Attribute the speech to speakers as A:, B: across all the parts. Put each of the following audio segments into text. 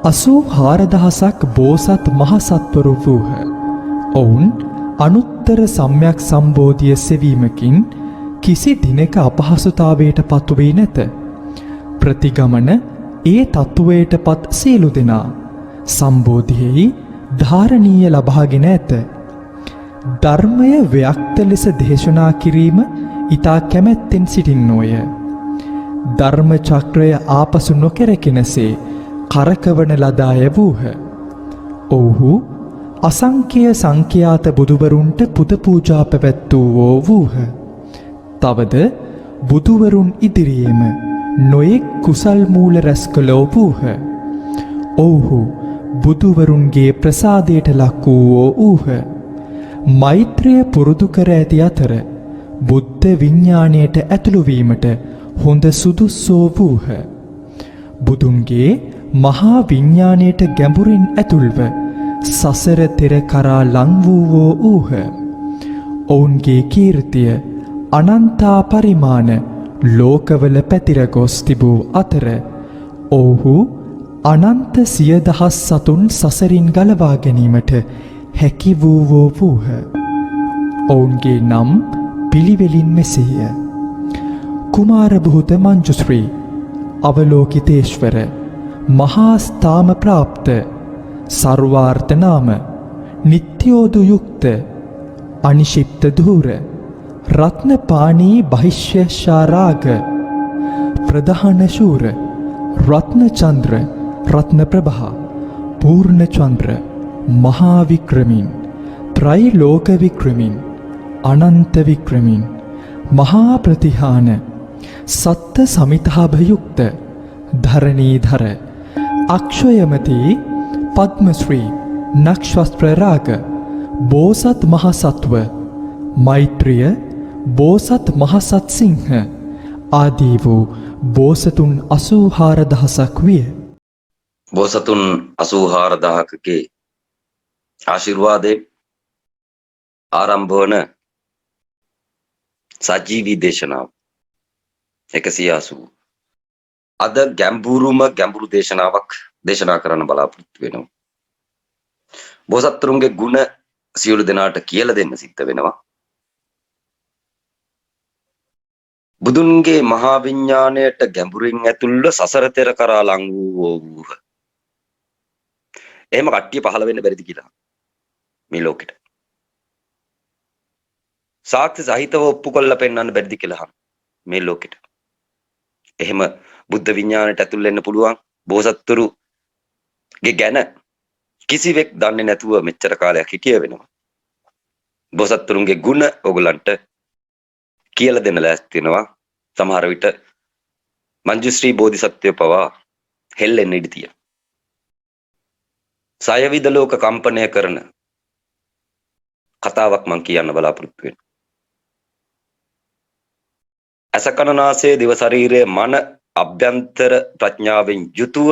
A: 84,000ක් බෝසත් මහසත්වරු වූහ. ඔවුන් අනුත්තර සම්‍යක් සම්බෝධිය සෙවීමකින් කිසි දිනක අපහසුතාවයට පත්වී නැත. ප්‍රතිගමන ඒ තත්ත්වයට පත් සියලු දෙනා සම්බෝධියෙහි ධාරණීය ලබාගෙන ඇත. ධර්මය ව්‍යක්ත ලෙස දේශනා කිරීම ඊතා කැමැත්තෙන් සිටින්නෝය. ධර්ම චක්‍රය ආපසු නොකැරකෙනසේ කරකවන ලද අය වූහ. ඔව්හු අසංඛ්‍ය සංඛ්‍යාත බුදුවරුන්ට පුද පූජා පැවැත්වූවෝ වූහ. තවද බුදුවරුන් ඉදිරියේම නොයෙක් කුසල් මූල රැස් කළෝ වූහ. ඔව්හු බුදුවරුන්ගේ ප්‍රසාදයට ලක් වූවෝ වූහ. මෛත්‍රිය පුරුදු කර ඇති අතර බුද්ධ විඥාණයට ඇතුළු වීමට හොඳ සුදුස්සෝ වූහ. බුදුන්ගේ මහා විඥාණයට ගැඹුරින් ඇතුල්ව සසර තෙර කරා ලං වූවෝ වූහ. ඔවුන්ගේ කීර්තිය අනන්තා පරිමාණ ලෝකවල පැතිර ගොස් තිබූ අතර ඔවුහු අනන්ත සියදහස් සතුන් සසරින් ගලවා ගැනීමට හැකි වූවෝ වූහ. ඔවුන්ගේ නම් පිළිවෙලින් මෙසේය. කුමාර බුහුත මංජුශ්‍රී, අවලෝකිතේශ්වර, මහා ස්ථාම ප්‍රාප්ත, සර්වාර්ථ නාම, නිත්‍යෝදු යුක්ත, අනිශිප්ත ධූර, රත්නපාණී බහිශ්‍යශාරාග, ප්‍රධාන ශූර, රත්නචන්ද්‍ර, රත්නප්‍රභා, පූර්ණචන්ද්‍ර, මහා වික්‍රමින්, ත්‍රයිලෝක වික්‍රමින්, අනන්ත වික්‍රමින්, මහා ප්‍රතිහාන, සත්ත සමිතාභයුක්ත, ධරණීධර, අක්ෂයමතී, පද්මශ්‍රී, නක්ෂත්‍රරාග, බෝසත් මහසත්ව, මෛත්‍රිය, බෝසත් මහසත් සිංහ ආදී වූ බෝසතුන් 84,000ක් විය.
B: බෝසතුන් 84,000කගේ ආශිර්වාදයෙන් ආරම්භ වන සජීවී දේශනාව 180. අද ගැඹුරු දේශනාවක් දේශනා කරන්න බලාපොරොත්තු වෙනවා. බෝසත්තුරුන්ගේ ගුණ සියලු දෙනාට කියලා දෙන්න සිද්ධ වෙනවා. බුදුන්ගේ මහා විඥාණයට ගැඹුරින් ඇතුල්ව සසර තෙර කරා ලං වූ එහෙම කට්ටිය පහළ වෙන්න බැරිද කියලා මේ ලෝකෙට. සාක්ෂි සහිතව ඔප්පු කරලා පෙන්වන්න බැරිද කියලා මේ ලෝකෙට. එහෙම බුද්ධ විඥාණයට ඇතුල් වෙන්න පුළුවන් බෝසත්තුරුගේ ගැන කිසිවෙක් දන්නේ නැතුව මෙච්චර කාලයක් හිටිය වෙනවා. බෝසත්තුරුන්ගේ ගුණ ඔයගලන්ට කියලා දෙන්න ලෑස්ති වෙනවා. සමහර විට මංජුශ්‍රී බෝධිසත්වය පවා හෙල්ලෙන්න ඉඩ තියෙනවා. සයවිද ලෝක කම්පනය කරන කතාවක් මම කියන්න බලාපොරොත්තු වෙනවා. අසකනාසයේ දිව ශරීරයේ මන අභ්‍යන්තර ප්‍රඥාවෙන් යුතුව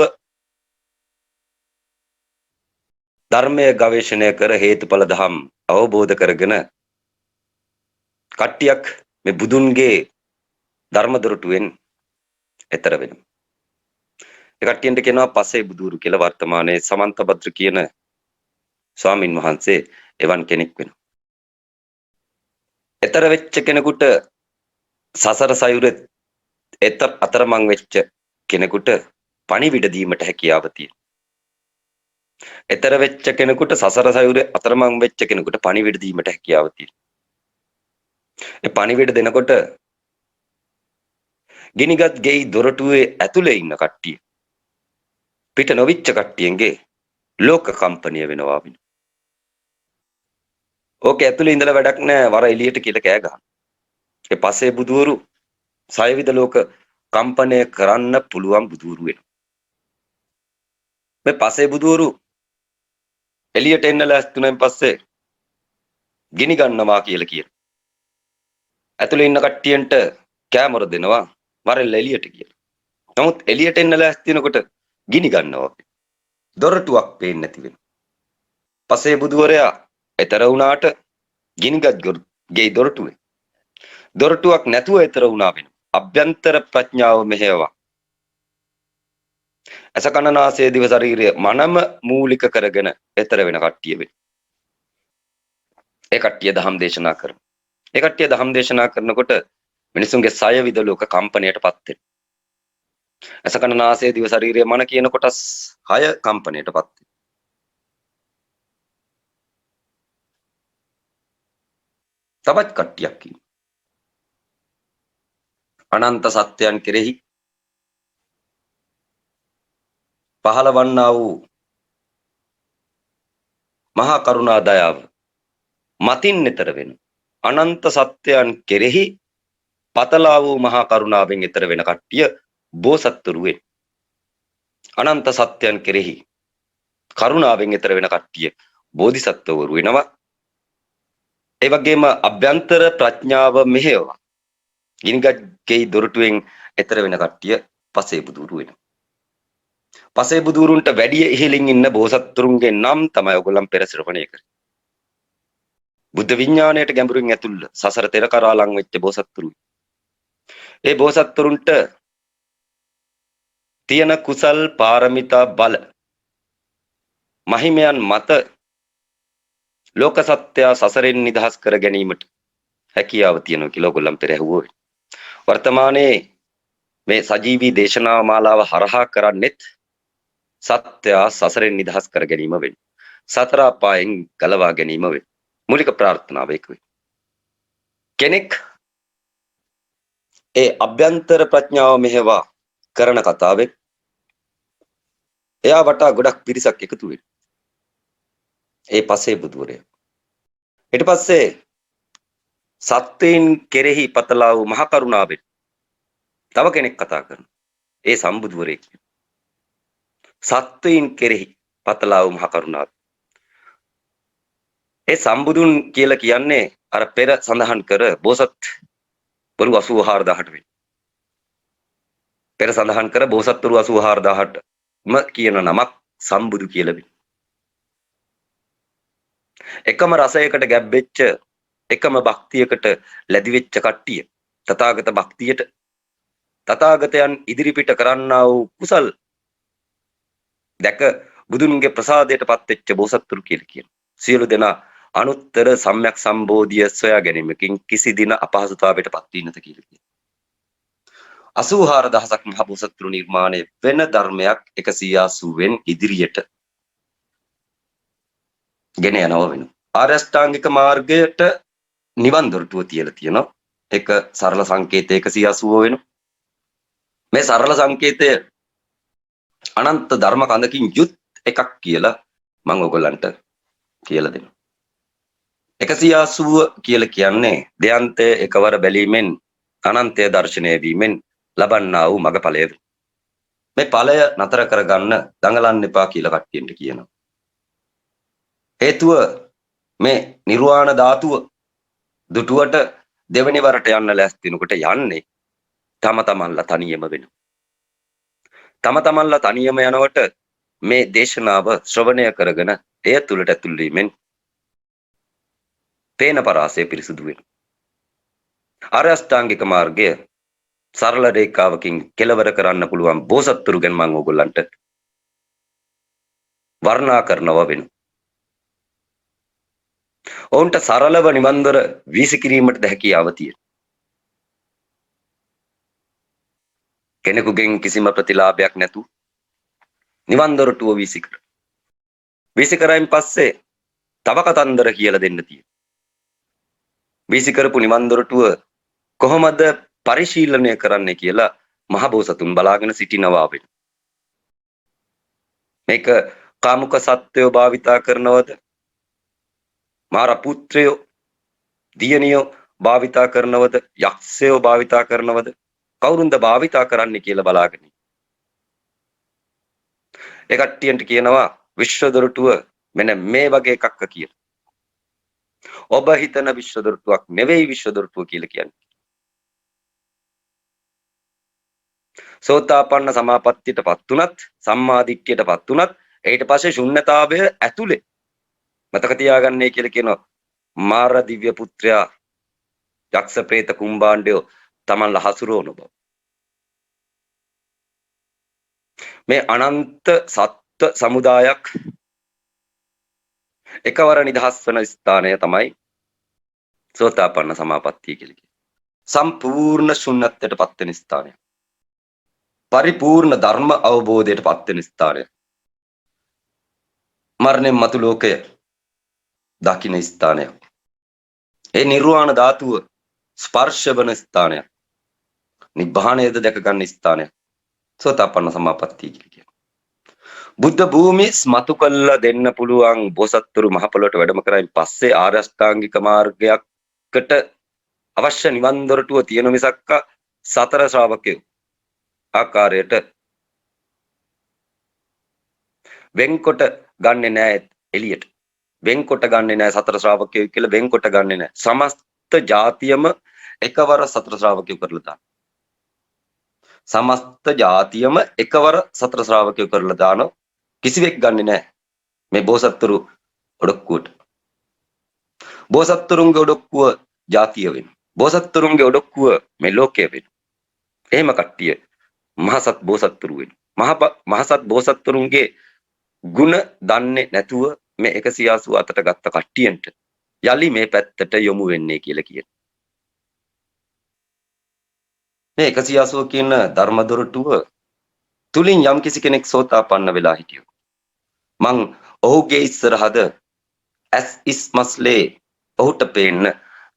B: ධර්මයේ ගවේෂණය කර හේතුඵල ධම් අවබෝධ කරගෙන කට්ටියක් මේ බුදුන්ගේ ධර්ම දොරටුවෙන් එතර වෙනවා. ඒ කට්ටියන්ට කියනවා පසේ බුදුරු කියලා. වර්තමානයේ සමන්තභද්‍ර කියන ස්වාමින් වහන්සේ එවන් කෙනෙක් වෙනවා. එතර වෙච්ච කෙනෙකුට සසර සයුරේ අතරමං වෙච්ච කෙනෙකුට පණිවිඩ දීමට හැකියාව තියෙනවා. එතර වෙච්ච කෙනෙකුට සසර සයුරේ අතරමං වෙච්ච කෙනෙකුට පණිවිඩ දීමට හැකියාව තියෙනවා. ඒ පණිවිඩ දෙනකොට ගිනිගත් ගෙයි දොරටුවේ ඇතුලේ ඉන්න කට්ටිය පිට නොවිච්ච කට්ටියන්ගේ ලෝක කම්පණය වෙනවා වින. ඕක ඇතුලේ ඉඳලා වැඩක් නැහැ, වර එළියට කියලා කෑ ගහන. ඒ පස්සේ බුදුවරු සයවිද ලෝක කම්පණය කරන්න පුළුවන් බුදුවරු වෙනවා. මේ පස්සේ බුදුවරු එළියට එන්න ලෑස්තුනෙන් පස්සේ ගිනි ගන්නවා කියලා කියන. ඇතුලේ ඉන්න කට්ටියන්ට කෑමර දෙනවා වරෙල්ල එළියට කියලා. නමුත් එළියට එන්න ලෑස්ති වෙනකොට ගිනි ගන්නවා. දොරටුවක් පේන්නේ නැති වෙනවා. පස්සේ බුදුවරයා එතර වුණාට ගිනිගත් ගේ දොරටුවේ දොරටුවක් නැතුව එතර වුණා වෙනවා. අභ්‍යන්තර ප්‍රඥාව මෙහෙයවා ඇස කන නාසය දිව ශරීරය මනම මූලික කරගෙන ඈතර වෙන කට්ටිය වෙයි. ඒ කට්ටිය ධම් දේශනා කරන. ඒ කට්ටිය ධම් දේශනා කරනකොට මිනිසුන්ගේ සය විද ලෝක කම්පණයටපත් වෙනවා. ඇස කන නාසය දිව ශරීරය මන කියන කොටස් 6 කම්පණයටපත් වෙනවා. තවත් කට්ටියක් ඉන්නවා. අනන්ත සත්‍යයන් කෙරෙහි පහළවන්නා වූ මහා කරුණා දයාව මතින් ඈතර වෙන අනන්ත සත්‍යයන් කෙරෙහි පතලා වූ මහා කරුණාවෙන් ඈතර වෙන කට්ටිය බෝසත්තුරු වෙන. අනන්ත සත්‍යයන් කෙරෙහි කරුණාවෙන් ඈතර වෙන කට්ටිය බෝධිසත්වවරු වෙනවා. ඒ වගේම අභ්‍යන්තර ප්‍රඥාව මෙහෙයවා ගිනිගත්ගේ දොරටුවෙන් ඈතර වෙන කට්ටිය පසේ බුදුරු වෙනවා. පසේ බුදුරුන්ට වැඩි ඉහළින් ඉන්න බෝසත්තුරුන්ගේ නම් තමයි ඔයගොල්ලන් පෙර ශ්‍රවණය කරේ. බුද්ධ විඥාණයට ගැඹුරින් ඇතුළ සසර තෙර කරා ලං වෙච්ච බෝසත්තුරු. ඒ බෝසත්තුරුන්ට තියෙන කුසල් පාරමිතා බල මහිමයන් මත ලෝක සත්‍ය සසරෙන් නිදහස් කර ගැනීමට හැකියාව තියෙනවා කියලා ඔයගොල්ලන් පෙර ඇහුවෝ. වර්තමානයේ මේ සජීවී දේශනා මාලාව හරහා කරන්නේත් සත්‍ය සසරෙන් නිදහස් කර ගැනීම වෙන්නේ. සතර අපායන් ගලවා ගැනීම වෙන්නේ. මූලික ප්‍රාර්ථනාව ඒක වෙයි. කෙනෙක් ඒ අභ්‍යන්තර ප්‍රඥාව මෙහෙවා කරන කතාවෙන් එයා වටා ගොඩක් පිරිසක් එකතු වෙනවා. ඒ පසේ බුදුරය. ඊට පස්සේ සත්‍යයෙන් කෙරෙහි පතලා වූ මහ කරුණාවෙන් තව කෙනෙක් කතා කරනවා. ඒ සම්බුදුරේ කියන. සත්‍යයෙන් කෙරෙහි පතලා වූ මහ කරුණාව. ඒ සම්බුදුන් කියලා කියන්නේ අර පෙර සඳහන් කර බෝසත් වරු 84000ට වෙයි. පෙර සඳහන් කර බෝසත් වරු 84000ටම කියන නමක් සම්බුදු කියලා වෙයි. එකම රසයකට ගැබ්බෙච්ච එකම භක්තියකට ලැබි වෙච්ච කට්ටිය තථාගත භක්තියට තථාගතයන් ඉදිරිපිට කරන්නා වූ කුසල් දැක බුදුන්ගේ ප්‍රසාදයටපත් වෙච්ච බෝසත්තුරු කියලා කියන. සියලු දෙනා අනුත්තර සම්‍යක් සම්බෝධිය සොයා ගැනීමකින් කිසි දින අපහසුතාවයටපත් වී නැත කියලා කියන. 84000ක් මහ බෝසත්තුරු නිර්මාණය වෙන ධර්මයක් 180න් ඉදිරියට ගෙන යනවා වෙනවා. ආර්ය අෂ්ටාංගික මාර්ගයට නිවන් දොරටුව තියලා තියෙනවා. ඒක සරල සංකේතය 180 වෙනවා. මේ සරල සංකේතය අනන්ත ධර්ම කඳකින් යුත් එකක් කියලා මම ඔයගොල්ලන්ට කියලා දෙනවා. 180 කියලා කියන්නේ දෙයන්තය එකවර බැලීමෙන් අනන්තය දර්ශනය වීමෙන් ලබන්නා වූ මගඵලය. මේ ඵලය නතර කරගන්න දඟලන්න එපා කියලා කට්ටියට කියනවා. හේතුව මේ නිර්වාණ ධාතුව දුටුවට දෙවෙනි වරට යන්න ලෑස්තිනකොට යන්නේ තම තමන්ලා තනියම වෙනවා. තම තමන්ලා තනියම යනකොට මේ දේශනාව ශ්‍රවණය කරගෙන එය තුලට ඇතුල් වීමෙන් තේන පරාසය පිරිසුදු වෙනවා. ආර්ය අෂ්ටාංගික මාර්ගය සරල රේඛාවකින් කෙලවර කරන්න පුළුවන් බෝසත්තුරු ගැන මම ඕගොල්ලන්ට වර්ණනා කරනවා වෙනවා. ඔවුන්ට සරලව නිවන් දොර වීසිකිරීමට හැකියාව තියෙනවා. කෙනෙකුගෙන් කිසිම ප්‍රතිලාභයක් නැතු නිවන් දොරටුව වීසිකර. වීසිකරයින් පස්සේ තව කතන්දර කියලා දෙන්න තියෙනවා. වීසිකරපු නිවන් දොරටුව කොහොමද පරිශීලනය කරන්නේ කියලා මහ බෝසතුන් බලාගෙන සිටිනවා වෙනවා. මේක කාමුක සත්වයෝ භාවිතා කරනවද? මාර පුත්‍රයෝ දියණියෝ භාවිතා කරනවද? යක්ෂයෝ භාවිතා කරනවද? කවුරුන්ද භාවිතා කරන්නේ කියලා බලාගෙන. ඒ කට්ටියන්ට කියනවා විශ්ව දොරටුව මෙන්න මේ වගේ එකක් කියලා. ඔබ හිතන විශ්ව දොරටුවක් නෙවෙයි විශ්ව දොරටුව කියලා කියන්නේ. සෝතාපන්න සමාපත්තියටපත් උනත් සම්මාදිට්ඨියටපත් උනත් ඊට පස්සේ ශුන්්‍යතාවය ඇතුලේ මතක තියාගන්නේ කියලා කියනවා. මාර දිව්‍ය පුත්‍රයා යක්ෂ ප්‍රේත කුම්භාණ්ඩයෝ තමන්ලා හසුරවන බව. මේ අනන්ත සත්ත්ව සමුදායක් එකවර නිදහස් වන ස්ථානය තමයි සෝතාපන්න සමාපත්තිය කියලා කියන්නේ. සම්පූර්ණ ශුන්‍යත්වයට පත් වෙන ස්ථානය. පරිපූර්ණ ධර්ම අවබෝධයට පත් වෙන ස්ථානය. මරණයන් මතු ලෝකය දකින්න ස්ථානය. ඒ නිර්වාණ ධාතුව ස්පර්ශ වන ස්ථානය. නිබ්බාණයද දැක ගන්න ස්ථානය. සෝතාපන්න සමාපත්තිය කියලා කියන්නේ. බුද්ධ භූමි ස්මතු කළා දෙන්න පුළුවන් බෝසත්තුරු මහ පොළොවට වැඩම කරයින් පස්සේ ආර්ය අෂ්ටාංගික මාර්ගයකට අවශ්‍ය නිවන් දොරටුව තියෙන මිසක්ක සතර ශ්‍රාවකයෝ ආකාරයට වෙන්කොට ගන්නෙ නෑ එළියට. වෙන්කොට ගන්නෙ නෑ සතර ශ්‍රාවකයෝ කියලා වෙන්කොට ගන්නෙ නෑ. සමස්ත ජාතියම එකවර සතර ශ්‍රාවකයෝ කරලා දාන. සමස්ත ජාතියම එකවර සතර ශ්‍රාවකයෝ කරලා දානවා. කිසිවෙක් ගන්නෙ නෑ මේ බෝසත්තුරු ඔඩොක්කුවට. බෝසත්තුරුන්ගේ ඔඩොක්කුව ජාතිය වෙන. බෝසත්තුරුන්ගේ ඔඩොක්කුව මේ ලෝකය වෙන. එහෙම කට්ටිය මහසත් බෝසත්තුරු වෙන. මහසත් බෝසත්තුරුන්ගේ ಗುಣ දන්නේ නැතුව මේ 188ට ගත්ත කට්ටියන්ට යලි මේ පැත්තට යොමු වෙන්නේ කියලා කියන. මේ 180 කියන ධර්ම දොරටුව තුලින් යම් කිසි කෙනෙක් සෝතාපන්න වෙලා හිටියොත් මං ඔහුගේ ඉස්සරහද ඇස් ඉස්මස්ලේ ඔහුට පේන්න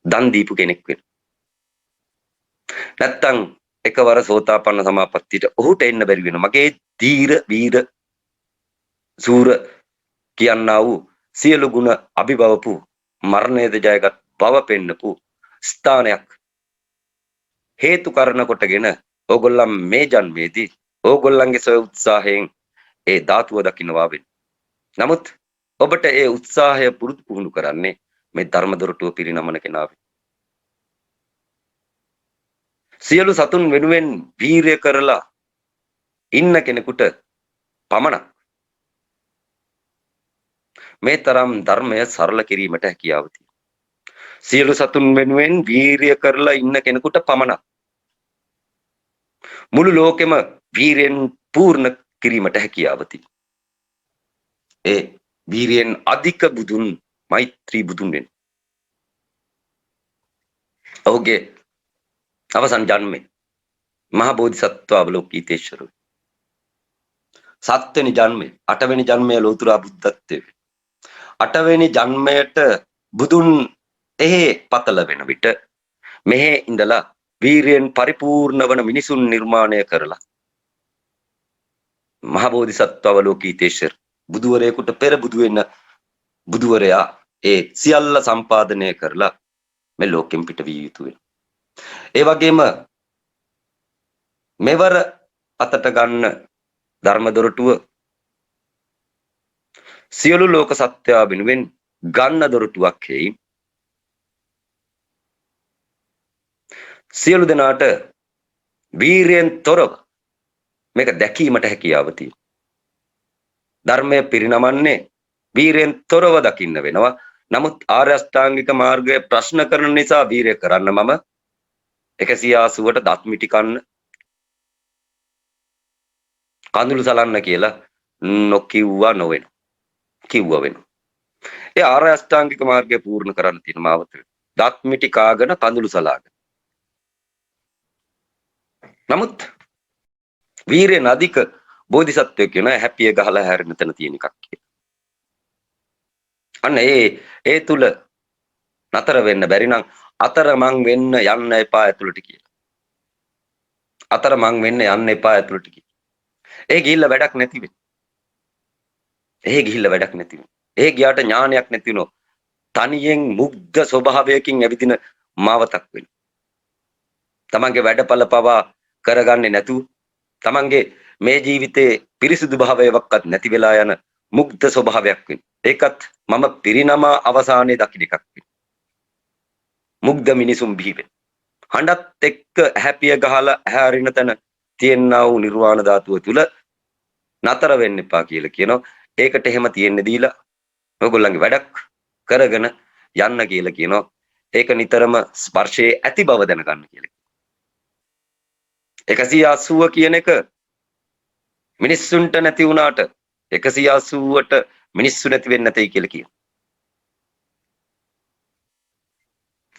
B: දන් දීපු කෙනෙක් වෙන. නැත්තම් එකවර සෝතාපන්න සමාපත්තියට ඔහුට එන්න බැරි වෙනවා. මගේ ධීර වීර සූර කියන්නා වූ සියලු ගුණ අභිභවපු මරණයද ජයගත් බව පෙන්නපු ස්ථානයක් හේතු කරන කොටගෙන ඕගොල්ලන් මේ ජන්මේදී ඕගොල්ලන්ගේ සොය උත්සාහයෙන් ඒ ධාතුව දකින්නවා වෙන්නේ. නමුත් ඔබට ඒ උත්සාහය පුරුදු පුහුණු කරන්නේ මේ ධර්ම දොරටුව පිරිනමන කෙනාව. සියලු සතුන් වෙනුවෙන් වීරය කරලා ඉන්න කෙනෙකුට පමණක් මේ තරම් ධර්මය සරල කිරීමට හැකියාව තියෙනවා. සියලු සතුන් වෙනුවෙන් වීරය කරලා ඉන්න කෙනෙකුට පමණක් මුළු ලෝකෙම වීරයෙන් පූර්ණ කිරීමට හැකියාව තියෙනවා. ඒ වීරයෙන් අධික බුදුන් මෛත්‍රී බුදුන් වෙන. ඔහුගේ අවසන් ජන්මේ මහා බෝධිසත්ව අවලෝකිතේශ්වර. 7 වෙනි ජන්මේ 8 වෙනි ජන්මයේ ලෝතුරා බුද්ධත්වයේ 8 වෙනි ජන්මයට බුදුන් එහි පතල වෙන විට මෙහි ඉඳලා වීරයෙන් පරිපූර්ණ වන මිනිසුන් නිර්මාණය කරලා මහා බෝධිසත්ව අවලෝකිතේශ්වර බුදුවරයෙකුට පෙර බුදු වෙන බුදුවරයා ඒ සියල්ල සම්පාදනය කරලා මේ ලෝකෙන් පිට විය යුතු වෙනවා. ඒ වගේම මෙවර අතට ගන්න ධර්ම දොරටුව සියලු ලෝක සත්‍යය වෙනුවෙන් ගන්න දොරටුවක් හේයි. සියලු දෙනාට වීරයෙන් තොරව මේක දැකීමට හැකියාව තියෙනවා. ධර්මය පිරිනමන්නේ වීරයෙන් තොරව දකින්න වෙනවා. නමුත් ආර්ය අෂ්ටාංගික මාර්ගයේ ප්‍රශ්න කරන නිසා වීරය කරන්න මම 180ට දත් මිටි කන්න කඳුළු සලන්න කියලා නොකිව්වා නොවෙන. කිව්වා වෙනවා. ඒ ආර්ය අෂ්ටාංගික මාර්ගය පූර්ණ කරන්න තියෙන මාවත. දත් මිටි කාගෙන කඳුළු සලාගෙන. නමුත් වීරය නදික බෝධිසත්වය කියන හැපිය ගහලා හැරෙන තැන තියෙන එකක් කියලා. අන්න ඒ තුල නතර වෙන්න බැරි නම් අතරමං වෙන්න යන්න එපා ඇතුළට කියලා. අතරමං වෙන්න යන්න එපා ඇතුළට කියලා. ඒ ගිහිල්ලා වැඩක් නැති වෙන්නේ. ඒ ගිහිල්ලා වැඩක් නැති වෙන්නේ. ඒ ගියාට ඥානයක් නැති වෙනවා. තනියෙන් මුග්ධ ස්වභාවයකින් ඇවිදින මාවතක් වෙනවා. තමන්ගේ වැඩපල පවා කරගන්නේ නැතුව තමන්ගේ මේ ජීවිතේ පිරිසිදු භාවයක්වත් නැති වෙලා යන මුග්ධ ස්වභාවයක් වෙනවා. ඒකත් මම පිරිනම අවසානයේ දකින්න එකක් වෙනවා. මුග්ධ මිනිසුන් බිහි වෙන. හඬත් එක්ක හැපිය ගහලා හැරින තැන තියෙනා වූ නිර්වාණ ධාතුව තුල නතර වෙන්න එපා කියලා කියනවා. ඒකට එහෙම තියෙන්න දීලා ඔයගොල්ලන්ගේ වැඩක් කරගෙන යන්න කියලා කියනවා. ඒක නිතරම ස්පර්ශයේ ඇති බව දැනගන්න කියලා. 180 කියන එක මිනිස්සුන්ට නැති වුණාට 180ට මිනිස්සු නැති වෙන්නේ නැtei කියලා කියනවා.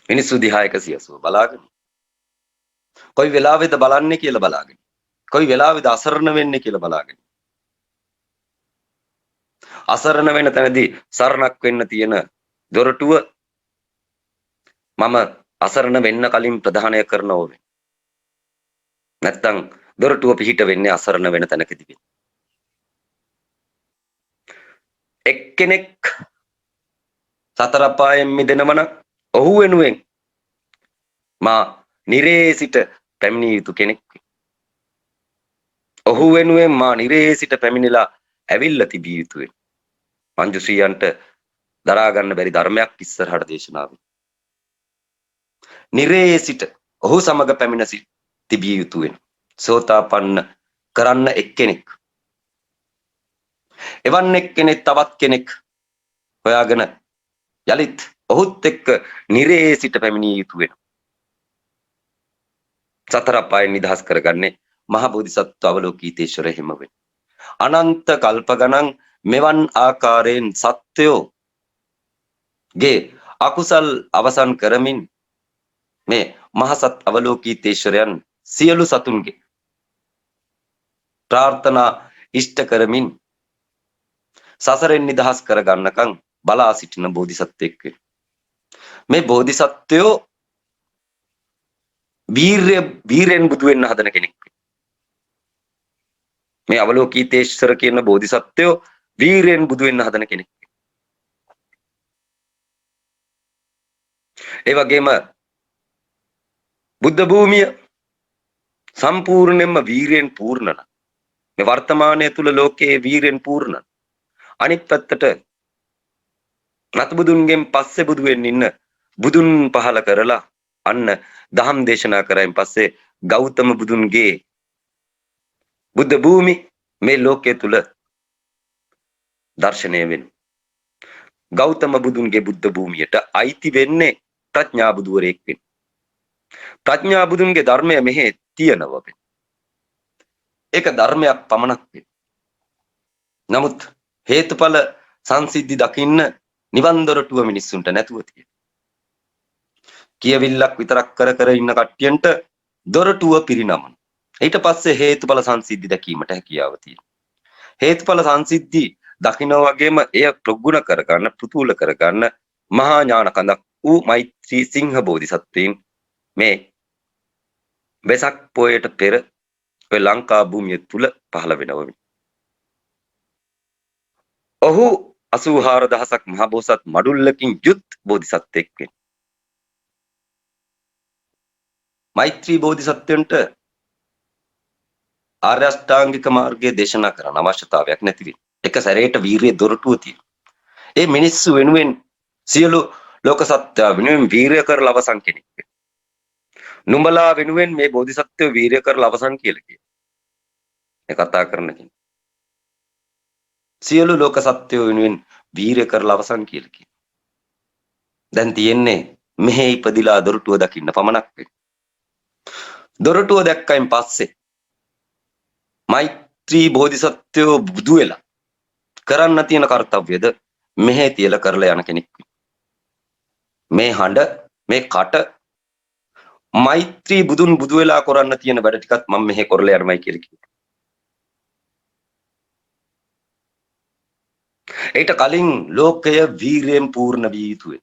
B: මිනිස්සු දිහා 180 බලාගෙන. කොයි වෙලාවෙද බලන්නේ කියලා බලාගෙන. කොයි වෙලාවෙද අසරණ වෙන්නේ කියලා බලාගෙන. අසරණ වෙන තැනදී සරණක් වෙන්න තියෙන දොරටුව මම අසරණ වෙන්න කලින් ප්‍රදානය කරන ඕනේ. නැත්තම් දොරටුව පිහිට වෙන්නේ අසරණ වෙන තැනකදී. එක්කෙනෙක් සතර අපායෙන් මිදෙනව නම් ඔහු වෙනුවෙන් මා නිරේ සිට පැමිණිය යුතු කෙනෙක්. ඔහු වෙනුවෙන් මා නිරේ සිට පැමිණිලා ඇවිල්ලා තිබිය යුතුයි. මංජුශ්‍රීයන්ට දරා ගන්න බැරි ධර්මයක් ඉස්සරහට දේශනාවේ. නිරේ සිට ඔහු සමග පැමිණ තිබිය යුතුයි. සෝතාපන්න කරන්න එක්කෙනෙක්. එවන් එක්කෙනෙක් තවත් කෙනෙක් හොයාගෙන යලිත් ඔහුත් එක්ක නිරේ සිට පැමිණිය යුතු වෙනවා. සතර අපායන් නිදහස් කරගන්නේ මහ බෝධිසත්ව අවලෝකීතේශ්වර හිම වෙන. අනන්ත කල්ප ගණන් මෙවන් ආකාරයෙන් සත්‍යෝ ගේ අකුසල් අවසන් කරමින් මේ මහසත් අවලෝකීතේශ්වරයන් සියලු සතුන්ගේ ප්‍රාර්ථනා ඉෂ්ට කරමින් සසරෙන් නිදහස් කරගන්නකම් බලා සිටින බෝධිසත්වෙක් වෙන. මේ බෝධිසත්වයෝ වීරෙන් බුදු වෙන්න හදන කෙනෙක්. මේ අවලෝකීතේශ්වර කියන බෝධිසත්වයෝ වීරෙන් බුදු වෙන්න හදන කෙනෙක්. ඒ වගේම බුද්ධ භූමිය සම්පූර්ණයෙන්ම වීරෙන් පූර්ණ. මේ වර්තමානයේ තුල ලෝකයේ වීරෙන් පූර්ණ. අනිත් පැත්තට නතබුදුන්ගෙන් පස්සේ බුදු වෙන්න ඉන්න බුදුන් පහල කරලා අන්න දහම් දේශනා කරයින් පස්සේ ගෞතම බුදුන්ගේ බුද්ධ භූමි මේ ලෝකයේ තුල දර්ශනය වෙන. ගෞතම බුදුන්ගේ බුද්ධ භූමියට අයිති වෙන්නේ ප්‍රඥා බුදුවරයෙක් වෙන. ප්‍රඥා බුදුන්ගේ ධර්මය මෙහි තියෙනවා වෙන. ඒක ධර්මයක් පමණක් වෙන. නමුත් හේතුඵල සංසිද්ධි දකින්න නිවන් දොරටුව මිනිස්සුන්ට නැතුව තියෙන. කියවිල්ලක් විතරක් කර කර ඉන්න කට්ටියන්ට දොරටුව පිරිනමන. ඊට පස්සේ හේතුඵල සංසිද්ධි දැකීමට හැකියාව තියෙනවා. හේතුඵල සංසිද්ධි දකින්න වගේම එය ප්‍රගුණ කරගන්න, පුතුල කරගන්න මහා ඥාන කඳක් වූ මෛත්‍රී සිංහ බෝධිසත්වයන් මේ වෙසක් පොයට පෙර ඔය ලංකා භූමිය තුල පහළ වෙනවා. ඔහු 84000ක් මහ බෝසත් මඩුල්ලකින් යුත් බෝධිසත්වෙක් වෙන. මෛත්‍රී බෝධිසත්වයන්ට ආර්ය අෂ්ටාංගික මාර්ගයේ දේශනා කරන අවශ්‍යතාවයක් නැති වෙන. එක සැරේට වීරිය දොරටුව තියෙනවා. ඒ මිනිස්සු වෙනුවෙන් සියලු ලෝක සත්‍ය වෙනුවෙන් වීරිය කරලා අවසන් කෙනෙක් වෙන. නුඹලා වෙනුවෙන් මේ බෝධිසත්වය වීරිය කරලා අවසන් කියලා කියනවා. මේ කතා කරන කෙනෙක්. සියලු ලෝක සත්‍යෝ වෙනුවෙන් වීරිය කරලා අවසන් කියලා කියනවා. දැන් තියෙන්නේ මෙහි ඉපදිලා දොරටුව දකින්න පමණක් වෙන. දොරටුව දැක්කයින් පස්සේ මෛත්‍රී බෝධිසත්වයෝ බුදු වෙලා කරන්න තියෙන කාර්යයද මෙහි තියලා කරලා යන කෙනෙක්. මේ හඬ මේ කට මෛත්‍රී බුදුන් බුදු වෙලා කරන්න තියෙන වැඩ ටිකත් මම මෙහි කරලා යනමයි කියලා කිව්වා. ඊට කලින් ලෝකය වීරයෙන් පූර්ණ විය යුතුයි.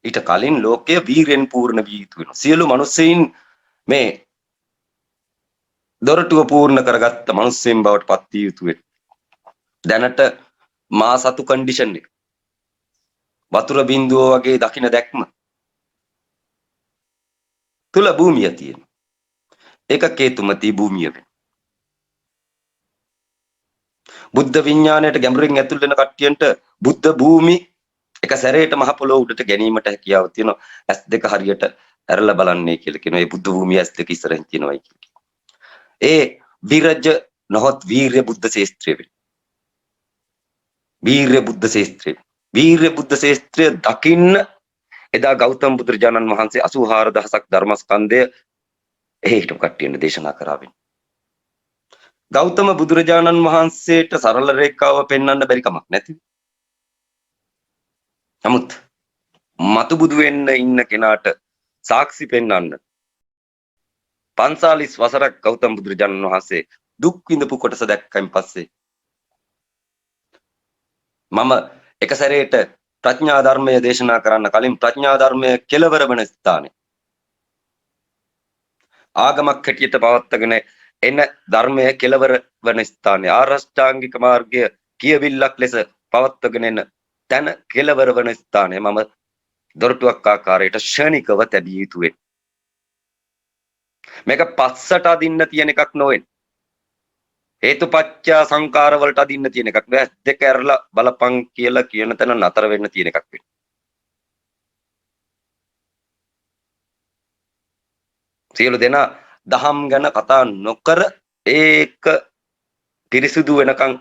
B: ඊට කලින් ලෝකය වීරයෙන් පූර්ණ විය යුතු වෙනවා. සියලු මිනිස්සෙයින් මේ දොරටුව පූර්ණ කරගත්ත මිනිස්සෙන් බවට පත් විය යුතු වෙනවා. දැනට මා සතු කන්ඩිෂන් එක වතුර බින්දුව වගේ දකින්න දැක්ම තුල භූමිය තියෙනවා. ඒක කේතුමති භූමිය වෙනවා. බුද්ධ විඥාණයට ගැඹුරින් ඇතුල් වෙන කට්ටියන්ට බුද්ධ භූමි එක සැරේට මහ පොළොව උඩට ගැනීමට හැකියාව තියෙනවා. S2 හරියට ඇරලා බලන්නේ කියලා කියනවා. මේ බුද්ධ භූමිය S2 ඉස්සරහින් තියෙනවායි කියලා. ඒ විරජ නොහොත් වීර්ය බුද්ධ ශේස්ත්‍රය වෙනවා. වීර්ය බුද්ධ ශේස්ත්‍රය. වීර්ය බුද්ධ ශේස්ත්‍රය දකින්න එදා ගෞතම බුදුරජාණන් වහන්සේ 84000ක් ධර්මස්කන්ධය එහෙ හිටපු කට්ටියන්ට දේශනා කරාවෙන. ගෞතම බුදුරජාණන් වහන්සේට සරල රේඛාව පෙන්වන්න බැරි කමක් නැති. නමුත් මතු බුදු වෙන්න ඉන්න කෙනාට සාක්ෂි පෙන්වන්න 45 වසරක් ගෞතම බුදුරජාණන් වහන්සේ දුක් විඳපු කොටස දැක්කයින් පස්සේ මම එක සැරේට ප්‍රඥා ධර්මය දේශනා කරන්න කලින් ප්‍රඥා ධර්මය කෙලවර වන ස්ථානේ ආගමක් හැටියට පවත්වාගෙන එන ධර්මය කෙලවර වන ස්ථානයේ ආරෂ්ඨාංගික මාර්ගය කියවිල්ලක් ලෙස පවත්වාගෙන එන තැන කෙලවර වන ස්ථානයේ මම දොරටුවක් ආකාරයට ශනිකව තැබිය යුතුයි. මේක පස්සට අදින්න තියෙන එකක් නොවේ. හේතුපච්චය සංකාර වලට අදින්න තියෙන එකක් නෑ. දෙක ඇරලා බලපං කියලා කියන තැන නතර වෙන්න තියෙන එකක් වෙන්නේ. සියලු දෙනා දහම් ගැන කතා නොකර ඒක පිරිසුදු වෙනකන්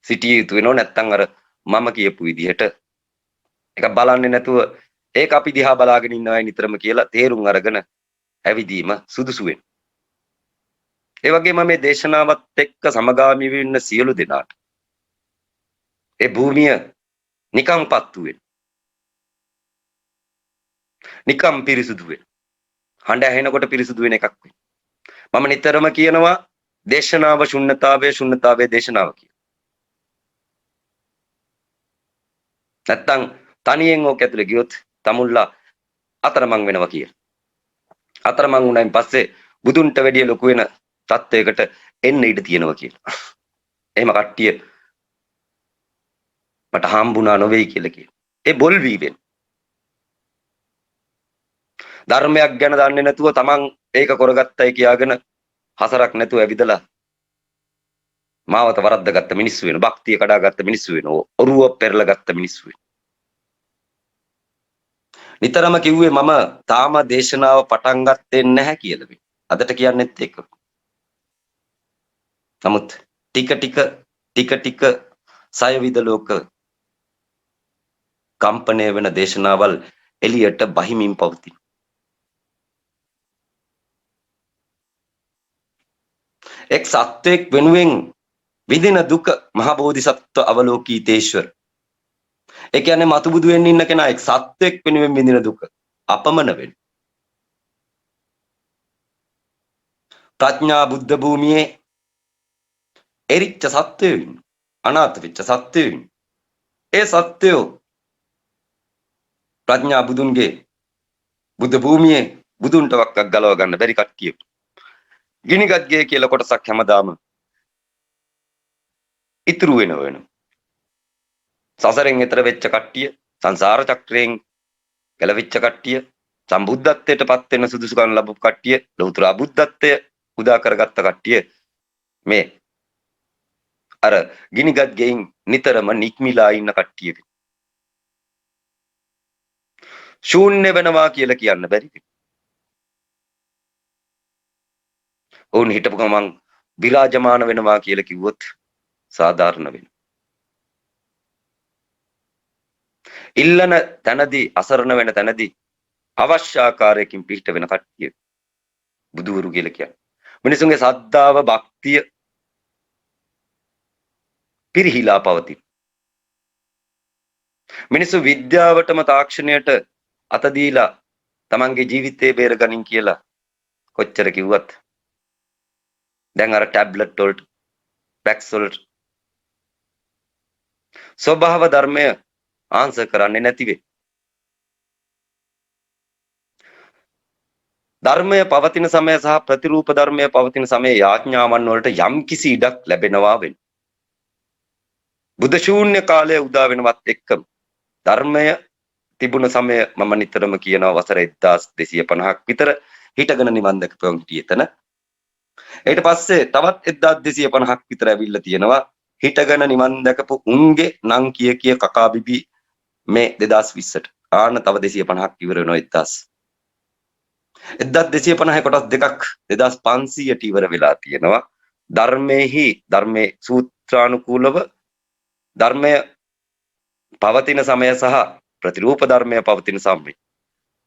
B: සිටිය යුතු වෙනව. නැත්තම් අර මම කියපු විදිහට ඒක බලන්නේ නැතුව ඒක අපි දිහා බලාගෙන ඉන්නවයි නිතරම කියලා තේරුම් අරගෙන ඇවිදීම සුදුසු වෙනවා. ඒ වගේම මේ දේශනාවත් එක්ක සමගාමී වෙන්න සියලු දෙනාට ඒ භූමිය නිකම් පත්තු වෙන. නිකම් පිරිසුදු වෙන. හඬ ඇහෙනකොට පිරිසුදු වෙන එකක් වෙන. මම නිතරම කියනවා දේශනාව ශුන්්‍යතාවයේ දේශනාව කියලා. නැත්තම් තනියෙන් ඕක ඇතුලේ ගියොත් තමුල්ලා අතරමං වෙනවා කියලා. අතරමං වුණායින් පස්සේ බුදුන්ට වැඩිය ලොකු වෙන තත්වයකට එන්න ඉඩ තියෙනවා කියලා. එහෙම කට්ටිය මට හම්බුණා නොවේයි කියලා කියන. ඒ බොල් වී වෙන. ධර්මයක් ගැන දන්නේ නැතුව තමන් ඒක කරගත්තයි කියාගෙන හසරක් නැතුව ඇවිදලා මාවත වරද්දාගත්ත මිනිස්සු වෙන. භක්තිය කඩාගත්ත මිනිස්සු වෙන. ඔරුව පෙරලගත්ත මිනිස්සු වෙන. නිතරම කිව්වේ මම තාම දේශනාව පටන් ගත්තේ නැහැ කියලා මේ. අදට කියන්නෙත් ඒක. නමුත් ටික සයවිද ලෝක කම්පණය වෙන දේශනාවල් එළියට බහිමින් පවතින. එක් සත්වයක් වෙනුවෙන් විදින දුක මහ බෝධිසත්ව අවලෝකීතේශ්වර. ඒ කියන්නේ මතු බුදු වෙන්න ඉන්න කෙනා එක් සත්වයක් වෙනුවෙන් විඳින දුක අපමණ වෙන. ප්‍රඥා බුද්ධ භූමියේ එරිච්ච සත්වයෝ ඉන්න. අනාථ වෙච්ච සත්වයෝ ඉන්න. ඒ සත්වයෝ ප්‍රඥා බුදුන්ගේ බුද්ධ භූමියේ බුදුන්ට වක්කක් ගලව ගන්න බැරි කට්ටිය. ගිනිගත් ගේ කියලා කොටසක් හැමදාම ඉතුරු වෙනවා. සසරෙන් එතර වෙච්ච කට්ටිය, සංසාර චක්‍රයෙන් ගැලවිච්ච කට්ටිය, සම්බුද්ධත්වයට පත් වෙන සුදුසුකම් ලැබපු කට්ටිය, ලෞතර බුද්ධත්වය උදා කරගත්ත කට්ටිය මේ අර ගිනිගත් ගෙයින් නිතරම නික්මිලා ඉන්න කට්ටිය. ශූන්‍ය වෙනවා කියලා කියන්න බැරි. ඔවුන් හිටපු ගමන් විරාජමාන වෙනවා කියලා කිව්වොත් සාධාරණ වෙනවා. ඉල්ලන තැනදී අසරණ වෙන තැනදී අවශ්‍ය ආකාරයකින් පිහිට වෙන කට්ටිය බුදුවරු කියලා කියන්නේ. මිනිසුන්ගේ සද්ධාව භක්තිය පිරිහිලා පවතින. මිනිසු විද්‍යාවටම තාක්ෂණයට අත දීලා තමන්ගේ ජීවිතේ බේරගනින් කියලා කොච්චර කිව්වත් දැන් අර ටැබ්ලට් වලට පැක්ස් වලට ස්වභාව ධර්මය ආන්සර් කරන්නේ නැති වෙයි. ධර්මය පවතින සමය සහ ප්‍රතිරූප ධර්මය පවතින සමයේ යාඥාවන් වලට යම් කිසි ඉඩක් ලැබෙනවා වෙන. බුද්ධ ශූන්‍ය කාලය උදා වෙනවත් එක්කම ධර්මය තිබුණ සමය මම නිතරම කියනවා වසර 1250ක් විතර හිටගෙන නිවන් දැකපුවන් හිටියේ එතන. ඊට පස්සේ තවත් 1250ක් විතර ඇවිල්ලා තියෙනවා හිටගෙන නිවන් දැකපු උන්ගේ නම් කිය කකා බිබි මේ 2020ට ආන්න තව 250ක් ඉවර වෙනවා 1250 කොටස් දෙකක් 2500ට ඉවර වෙලා තියෙනවා. ධර්මයේ සූත්‍රානුකූලව ධර්මය පවතින සමය සහ ප්‍රතිරූප ධර්මය පවතින සමය,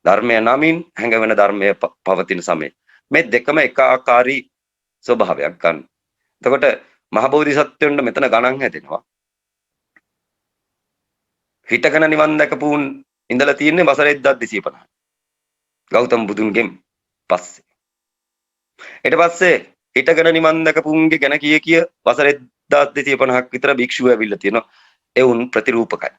B: ධර්මය නමින් හැඟවෙන ධර්මය පවතින සමය, මේ දෙකම එක ආකාරී ස්වභාවයක් ගන්න. එතකොට මහ බෝධිසත්වයන්ට මෙතන ගණන් හැදෙනවා. හිටගෙන නිවන් දැකපුන් ඉඳලා තියෙන්නේ වසර 1250. ගෞතම බුදුන්ගෙන් පස්සේ. ඊට පස්සේ හිටගෙන නිවන් දැකපුන්ගේ ගැන කිය වසර 1250ක් විතර භික්ෂුව ඇවිල්ලා තියෙනවා. ඒ උන් ප්‍රතිරූපකයි.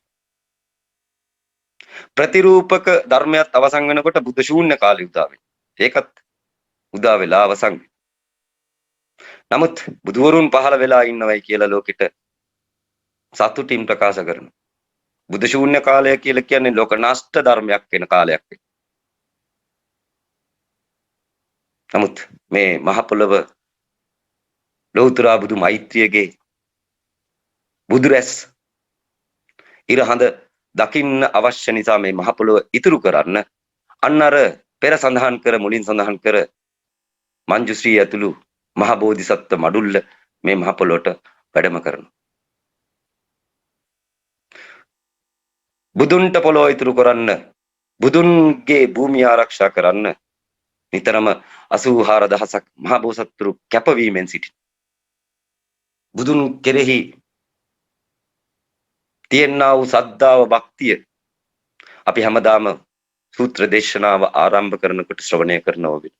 B: ප්‍රතිරූපක ධර්මයක් අවසන් වෙනකොට බුද්ධ ශූන්‍ය කාලය උදා වෙනවා. ඒකත් උදා වෙලා අවසන් වෙනවා. නමුත් බුදුවරුන් පහළ වෙලා ඉන්නවයි කියලා ලෝකෙට සතුටින් ප්‍රකාශ කරනවා. බුද්ධ ශූන්‍ය කාලය කියලා කියන්නේ ලෝක නෂ්ට ධර්මයක් වෙන කාලයක්. නමුත් මේ මහ පොළව ලෞතර බුදු මෛත්‍රියගේ බුදුරැස් ඉරහඳ දකින්න අවශ්‍ය නිසා මේ මහ පොළව ඉතුරු කරන්න අන්න අර පෙර සඳහන් කර මුලින් සඳහන් කර මංජුශ්‍රී ඇතුළු මහ බෝධිසත්ව මඩුල්ල මේ මහ පොළොවට වැඩම කරනවා. බුදුන්ට පොළොව ඉතුරු කරන්න බුදුන්ගේ භූමිය ආරක්ෂා කරන්න නිතරම 84000ක් මහ බෝසත්තුරු කැපවීමෙන් සිටින. බුදුන් කෙරෙහි තියෙනා වූ සද්ධාව භක්තිය අපි හැමදාම සූත්‍ර දේශනාව ආරම්භ කරනකොට ශ්‍රවණය කරනවා වෙයි.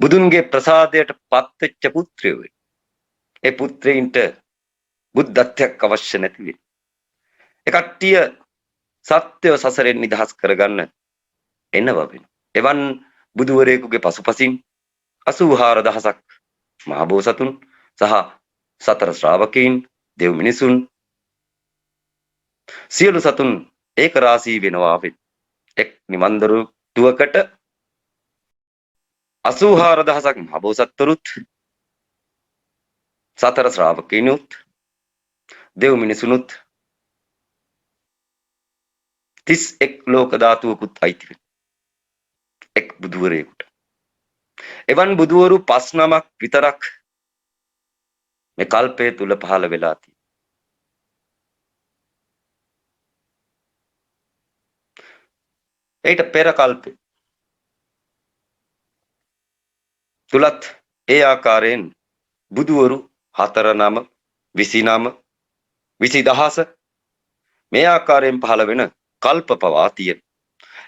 B: බුදුන්ගේ ප්‍රසාදයට පත්වෙච්ච පුත්‍රයෝ. ඒ පුත්‍රයින්ට බුද්ධත්වයක් අවශ්‍ය නැති වෙයි. ඒ කට්ටිය සත්‍යව සසරෙන් නිදහස් කරගන්න එනවා වෙන. එවන් බුදුවරයෙකුගේ පසුපසින් 84000ක් මහ බෝසතුන් සහ සතර ශ්‍රාවකයන් දෙව් මිනිසුන් සියලු සතුන් ඒක රාශී වෙනවා වෙයි. එක් නිවන්දරු දුවකට 84000ක් මහ බෝසත්වරුත් සතර ශ්‍රාවකයනුත් දෙව් මිනිසුනුත් 31 ලෝක ධාතුවකුත් අයිති වෙනවා. එක් බුදුවරයෙකුට. එවන් බුදුවරු 5 නමක් විතරක් මේ කල්පය තුල පහළ වෙලා තියෙනවා. ඊට පෙර කල්පේ තුලත් ඒ ආකාරයෙන් බුදුවරු 4 නම 29 20000 මේ ආකාරයෙන් පහළ වෙන කල්ප පවා තියෙන.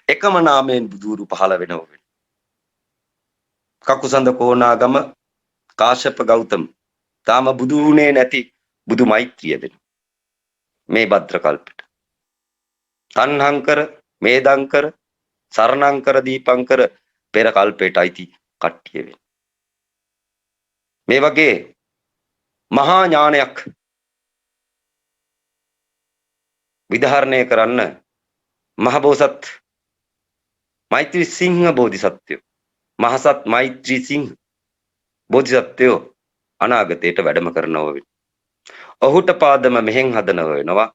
B: එකම නාමයෙන් බුදුවරු පහළ වෙනවා වෙන. කකුසඳ කොණාගම කාශ්‍යප ගෞතම තාම බුදු වුණේ නැති බුදු මෛත්‍රිය දෙන මේ භද්‍ර කල්පෙට. තණ්හංකර මේදංකර සරණංකර දීපංකර පෙර කල්පයට අයිති කට්ටිය වෙන. මේ වගේ මහා ඥානයක් විධාරණය කරන්න මහබෝසත් මෛත්‍රී සිංහ බෝධිසත්වයෝ මහසත් මෛත්‍රී සිංහ බෝධිසත්වයෝ අනාගතයට වැඩම කරනවා වෙන. ඔහුට පාදම මෙහෙන් හදනව වෙනවා.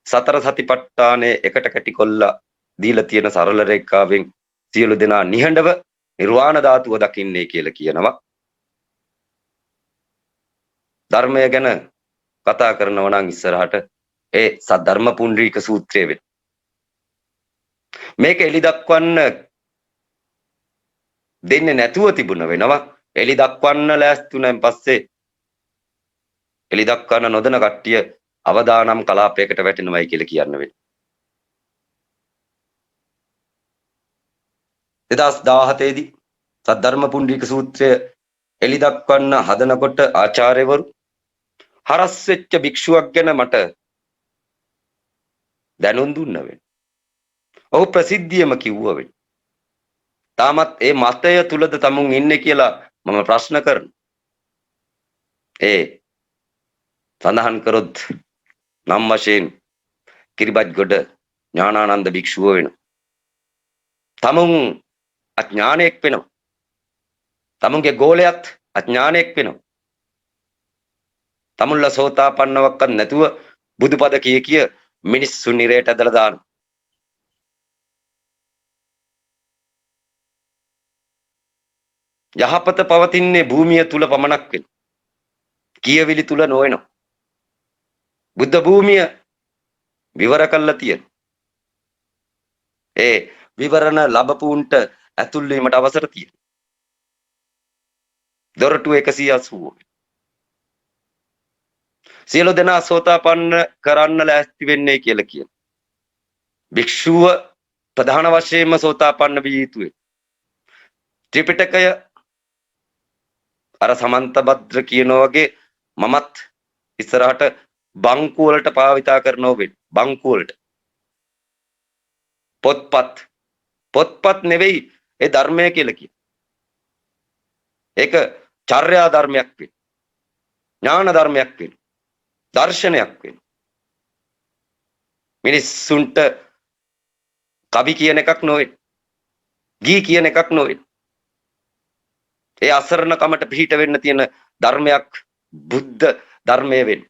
B: සතර සතිපට්ඨානයේ එකට කැටි කොල්ලා දීලා තියෙන සරල රේඛාවෙන් සියලු දෙනා නිහඬව නිර්වාණ ධාතුව දකින්නේ කියලා කියනවා. ධර්මය ගැන කතා කරනවා නම් ඉස්සරහට ඒ සද්ධර්ම පුණ්ඩරීක සූත්‍රය වෙන. මේක එලි දක්වන්න දෙන්නේ නැතුව තිබුණ වෙනවා. එලි දක්වන්න ලෑස්තුණෙන් පස්සේ එලි දක්වන්න නොදෙන කට්ටිය අවදානම් කලාපයකට වැටෙනවයි කියලා කියන්න වෙන. 2017 දී සද්ධර්ම පුණ්ඩරීක සූත්‍රය එලි දක්වන්න හදනකොට ආචාර්යවරු හරස් වෙච්ච භික්ෂුවක් ගැන මට දැනුම් දුන්න වෙන. ඔහු ප්‍රසිද්ධියම කිව්වා වෙන. තාමත් ඒ මතය තුලද තමුන් ඉන්නේ කියලා මම ප්‍රශ්න කරනවා. ඒ සඳහන් කරොත් නම් වශයෙන් කිරිබත්ගොඩ ඥානානන්ද භික්ෂුව වෙනවා. තමුන් අඥානයක් වෙනවා. තමුන්ගේ ගෝලයක් අඥානයක් වෙනවා. තමුන්ලා සෝතාපන්නවක්වත් නැතුව බුදුපද කිය මිනිස්සු නිරයට ඇදලා දානවා. යහපත පවතින්නේ භූමිය තුල පමණක් වෙන. කියවිලි තුල නොවන. බුද්ධ භූමිය විවර කළා තියෙන. ඒ විවරණ ලැබපුන්ට ඇතුල් වීමට අවසර තියෙන. දොරටු 180. සියලු දෙනා සෝතාපන්න කරන්න ලෑස්ති වෙන්නේ කියලා කියන. භික්ෂුව ප්‍රධාන වශයෙන්ම සෝතාපන්න විය යුතුයි. ත්‍රිපිටකය අර සමන්ත භද්‍ර කියනා වගේ මමත් ඉස්සරහට බංකු වලට භාවිතා කරනවා වෙන්නේ. බංකු වලට. පොත්පත් නෙවෙයි ඒ ධර්මය කියලා කියන්නේ. ඒක චර්යා ධර්මයක් වෙන්නේ. ඥාන ධර්මයක් වෙන්නේ. දර්ශනයක් වෙන්නේ. මිනිස්සුන්ට කවි කියන එකක් නොවේ. ගී කියන එකක් නොවේ. ඒ අසරණ කමට පිහිට වෙන්න තියෙන ධර්මයක් බුද්ධ ධර්මය වෙන්නේ.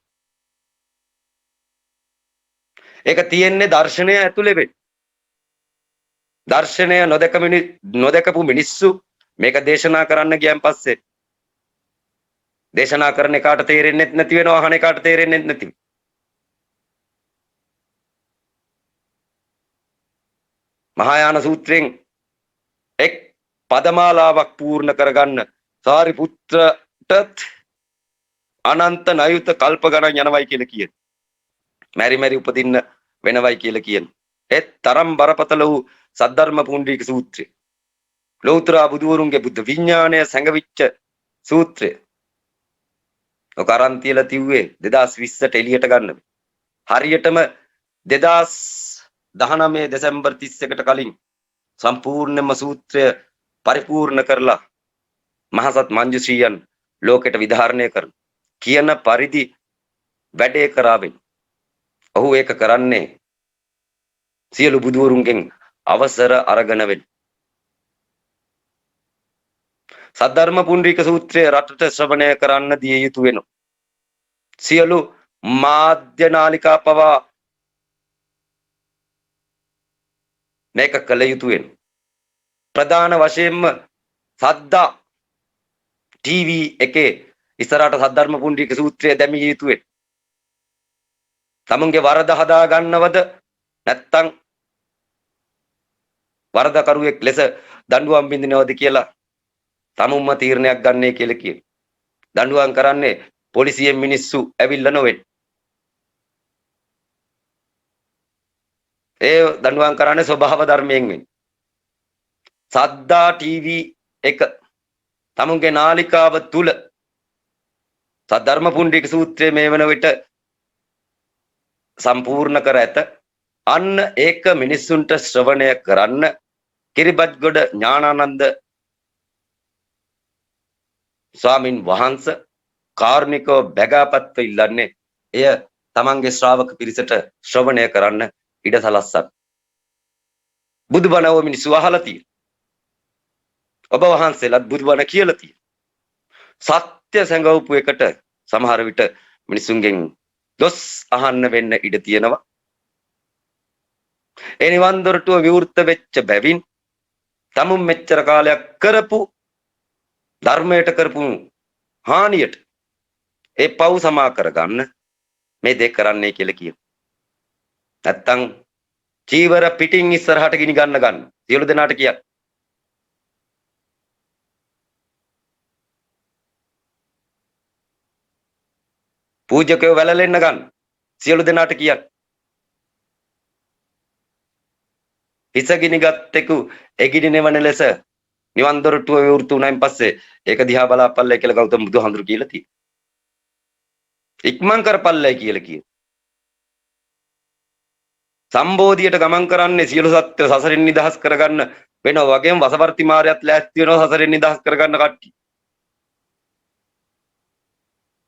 B: ඒක තියෙන්නේ දර්ශනය ඇතුලේ වෙන්නේ. දර්ශනය නොදකපු මිනිස්සු මේක දේශනා කරන්න ගියන් පස්සේ දේශනා කරන එකාට තේරෙන්නේ නැති වෙනවා, අහන එකාට තේරෙන්නේ නැති. මහායාන සූත්‍රයෙන් එක් පදමාලාවක් පූර්ණ කරගන්න සාරිපුත්‍රට අනන්ත නයුත කල්ප ගණන් යනවයි කියලා කියන. මෙරි උපදින්න වෙනවයි කියලා කියන. ඒ තරම් බරපතල වූ සද්ධර්ම පුණ්ඩරීක සූත්‍රය. ලෞතර බුදුවරුන්ගේ බුද්ධ විඥාණය සැඟවිච්ච සූත්‍රය. ඔක අරන් තියලා තිව්වේ 2020ට එළියට ගන්න. හරියටම 2019 දෙසැම්බර් 31ට කලින් සම්පූර්ණයෙන්ම සූත්‍රය පරිපූර්ණ කරලා මහසත් මංජුශ්‍රීයන් ලෝකෙට විධාරණය කරන කියන පරිදි වැඩේ කරාවෙන්. ඔහු ඒක කරන්නේ සියලු බුදුවරුන්ගෙන් අවසර අරගෙන වෙන. සද්ධර්ම පුණ්ඩරීක සූත්‍රය රටට ශ්‍රවණය කරන්න දිය යුතු වෙනවා. සියලු මාධ්‍ය නාලිකා පවා මේක කළ යුතු වෙනවා. ප්‍රධාන වශයෙන්ම සද්දා ටීවී එකේ ඉස්සරහට සද්ධර්ම පුණ්ඩරීක සූත්‍රය දැමිය යුතු වෙනවා. තමුන්ගේ වරද හදා ගන්නවද නැත්තම් වරදකරුවෙක් ලෙස දඬුවම් බින්දිනවද කියලා තමුන්ම තීරණයක් ගන්නයි කියලා කියන. දඬුවම් කරන්නේ පොලිසියෙන් මිනිස්සු ඇවිල්ලා නොවෙන්නේ. ඒ දඬුවම් කරන්නේ ස්වභාව ධර්මයෙන් වෙන්නේ. සද්දා ටීවී එක තමුන්ගේ නාලිකාව තුල සද්ධර්ම පුණ්ඩරීක සූත්‍රයේ මේ වන විට සම්පූර්ණ කර ඇත. අන්න ඒක මිනිස්සුන්ට ශ්‍රවණය කරන්න කිරිබත්ගොඩ ඥානානන්ද ස්වාමින් වහන්සේ කාර්නිකව බැගාපත්ව ඉල්ලන්නේ එය තමන්ගේ ශ්‍රාවක පිරිසට ශ්‍රවණය කරන්න ඉඩ සලස්සන්න. බුදුබණව මිනිස්සු අහලා තියෙන. ඔබ වහන්සේලාත් බුදුබණ කියලා තියෙන. සත්‍ය සංගවපු එකට සමහර විට මිනිසුන්ගෙන් දොස් අහන්න වෙන්න ඉඩ තියෙනවා. ඒ නිවන් දොරටුව විවෘත වෙච්ච බැවින් තමුන් මෙච්චර කාලයක් කරපු ධර්මයට කරපු හානියට ඒ පව් සමා කරගන්න මේ දෙක කරන්නයි කියලා කියනවා. නැත්තම් චීවර පිටින් ඉස්සරහට ගිනි ගන්න සියලු දෙනාට කියන්න. පූජකයෝ වැළලෙන්න ගන්න සියලු දෙනාට කියන්න. හිස ගිනි ගත්තෙකු එගිනි නෙවන ලෙස නිවන් දොරටුව විවෘත වුණායින් පස්සේ ඒක දිහා බලාපල්ලයි කියලා ගෞතම බුදුහාඳුරු කියලා තියෙනවා. ඉක්මන් කරපල්ලයි කියලා කියනවා. සම්බෝධියට ගමන් කරන්නේ සියලු සත්‍ය සසරින් නිදහස් කරගන්න වෙනවා වගේම වසවර්ති මාරයත් ලෑස්ති වෙනවා සසරින් නිදහස් කරගන්න කට්ටිය.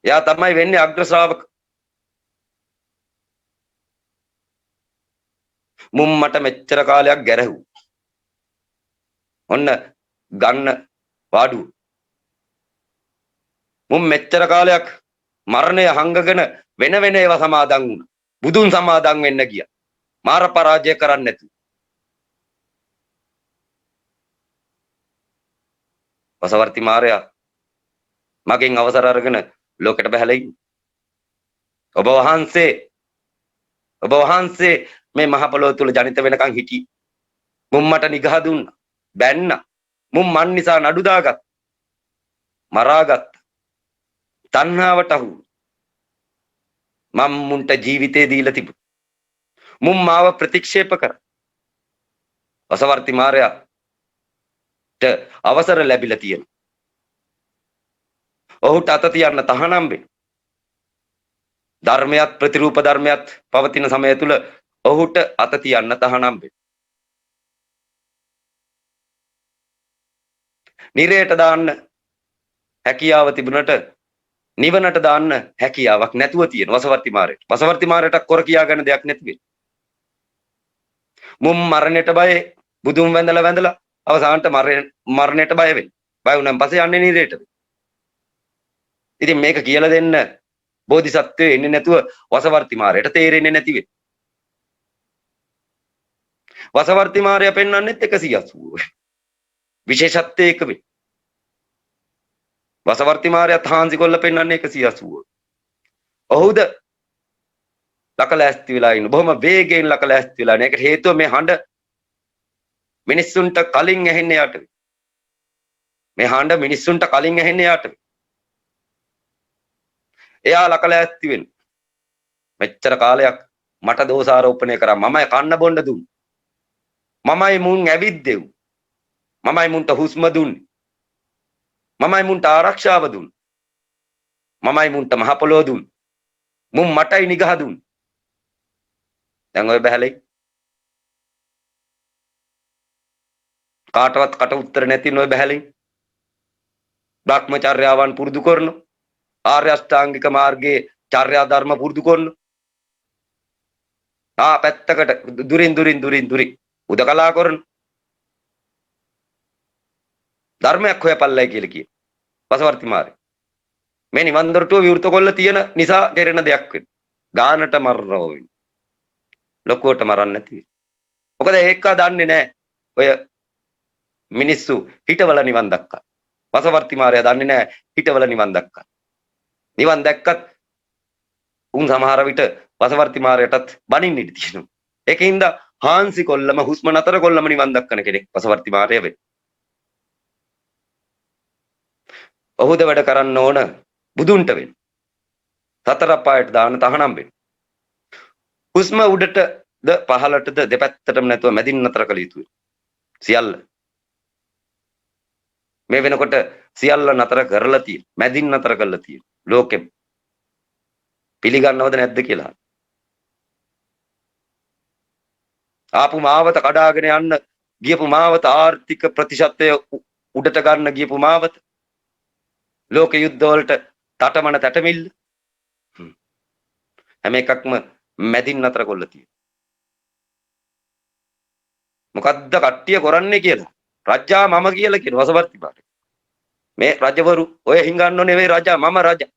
B: එයා තමයි වෙන්නේ අග්‍ර ශ්‍රාවක. මුම් මට මෙච්චර කාලයක් ගැරහුව. ඔන්න ගන්න වාඩුව. මුම් මෙච්චර කාලයක් මරණය හංගගෙන වෙන ඒවා සමාදන් වුණා. බුදුන් සමාදන් වෙන්න ගියා. මාර පරාජය කරන්නේ නැතුව. වසවර්ති මාරයා මගෙන් අවසර අරගෙන ලෝකෙට බහැලා ඉන්නේ. ඔබ වහන්සේ මේ මහ පොළොව තුල ජනිත වෙනකන් හිටියේ. මුම් මට නිගහ දුන්නා. බැන්න. මුම් මන් නිසා නඩු දාගත්. මරාගත්. තණ්හාවට අහු. මම මුන්ට ජීවිතේ දීලා තිබුණා. මුන් මාව ප්‍රතික්ෂේප කරා. වසවර්ති මාරයාට අවසර ලැබිලා තියෙනවා. ඔහුට අත තියන්න තහනම් වෙන්න. ධර්මයක් ප්‍රතිරූප ධර්මයක් පවතින සමය තුල ඔහුට අත තියන්න තහනම් වෙන්න. නිරයට දාන්න හැකියාව තිබුණට නිවනට දාන්න හැකියාවක් නැතුව තියෙන වසවර්ති මාරයට. වසවර්ති මාරයට කොර කියාගන්න දෙයක් නැති වෙයි. මුම් මරණයට බයයි බුදුන් වැඳලා අවසානට මරණයට බය වෙයි. බය වුණාන් පස්සේ යන්නේ නිරයට. ඉතින් මේක කියලා දෙන්න බෝධිසත්වයේ එන්නේ නැතුව වසවර්ති මාරයට තේරෙන්නේ නැති වෙයි. වසවර්ති මාරයා පෙන්වන්නෙත් 180. විශේෂත්වයේ එක වෙයි. වසවර්ති මාරයා තාන්සි කොල්ල පෙන්වන්නේ 180. ඔහුද ලකලෑස්ති වෙලා ඉන්න. බොහොම වේගයෙන් ලකලෑස්ති වෙලා ඉන්න. ඒකට හේතුව මේ හඬ මිනිස්සුන්ට කලින් ඇහෙන්න යට වෙයි. මේ හඬ මිනිස්සුන්ට කලින් ඇහෙන්න යට වෙයි. එයා ලකලෑස්ති වෙන්න. මෙච්චර කාලයක් මට දෝෂාරෝපණය කරා. මමයි කන්න බොන්න දුන්නේ. මමයි මුන් ඇවිද්දෙව්. මමයි මුන්ට හුස්ම දුන්නේ. මමයි මුන්ට ආරක්ෂාව දුන්නේ. මමයි මුන්ට මහ පොළොව දුන්නේ. මුන් මටයි නිගහ දුන්නේ. දැන් ඔය බහැලයි කාටවත් කට උත්තර නැති නොය බහැලයි භ්‍රමචර්යාවන් පුරුදු කරන ආර්ය අෂ්ටාංගික මාර්ගයේ චර්යා ධර්ම පුරුදු කරන පැත්තකට දුරින් උදකලා කරන ධර්මයක් හොයපල්ලයි කියලා කියන වසවර්ති මාරේ මේ නිවන් දොරටුව විවෘත කොල්ල තියෙන නිසා කෙරෙන දෙයක් වෙන ගානට මරනවා වෙන ලොකුවට මරන්න නැති මොකද ඒක දන්නේ නැහැ ඔය මිනිස්සු හිටවල නිවන් දැක්කා වසවර්ති මාරයා දන්නේ නැහැ හිටවල නිවන් දැක්කා නිවන් දැක්කත් උන් සමහර විට වසවර්ති මාරයටත් බනින්න ඉඩ තියෙනවා ඒකින්ද හාන්සි කොල්ලම හුස්ම නතර කොල්ලම නිවන් දක්කන කෙනෙක් වසවර්ති මාරයා වෙයි ඔහුද වැඩ කරන්න ඕන බුදුන්ට වෙන්න සතර පායට දාන තහනම් වෙන්න හුස්ම උඩටද පහළටද දෙපැත්තටම නැතුව මැදින් නතර කළ යුතුයි සියල්ල මේ වෙනකොට සියල්ල නතර කරලා තියෙන මැදින් නතර කරලා තියෙන ලෝකෙම පිළිගන්නවද නැද්ද කියලා ආපු මාවත කඩාගෙන යන්න ගියපු මාවත ආර්ථික ප්‍රතිශතය උඩට ගන්න ගියපු මාවත ලෝක යුද්ධ වලට තටමන තැටමිල්ල හැම එකක්ම මැදින් නතර කොල්ල තියෙන මොකද්ද කට්ටිය කරන්නේ කියලා රජා මම කියලා කියන වසවර්ති මාරේ මේ රජවරු ඔය හිඟන්නෝ නෙවෙයි රජා මම රජා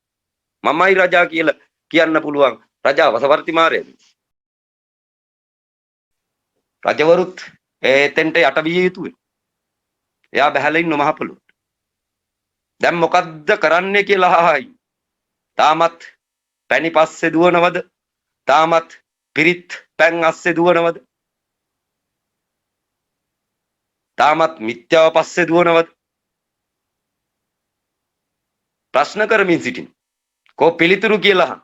B: මමයි රජා කියලා කියන්න පුළුවන් රජා වසවර්ති මාරේ රජවරුත් එතෙන්ට යට විය යුතුයි එයා බහැලා ඉන්න මහ පොළොවට දැන් මොකද්ද කරන්නේ කියලා අහයි තාමත් පැණි පස්සේ දුවනවද තාමත් පිරිත් පැන් අස්සේ දුවනවද තාමත් මිත්‍යාව පස්සේ දුවනවද ප්‍රශ්න කරමින් සිටින් කෝ පිළිතුරු කියලා අහන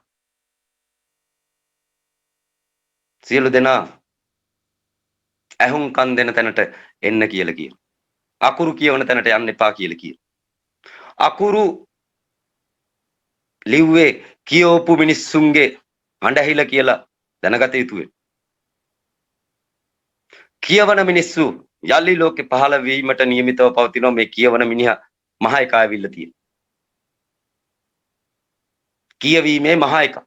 B: සියලු දෙනා ඇහුම්කන් දෙන තැනට එන්න කියලා කියන අකුරු කියවන තැනට යන්න එපා කියලා කියන අකුරු ලිව්වේ කියවපු මිනිස්සුන්ගේ හඬ ඇහිලා කියලා දැනගත යුතුයි කියවන මිනිස්සු යලි ලෝකේ පහළ වීමට නියමිතව පවතින මේ කියවන මිනිහා මහ එක ඇවිල්ලා තියෙනවා කියවීමේ මහ එක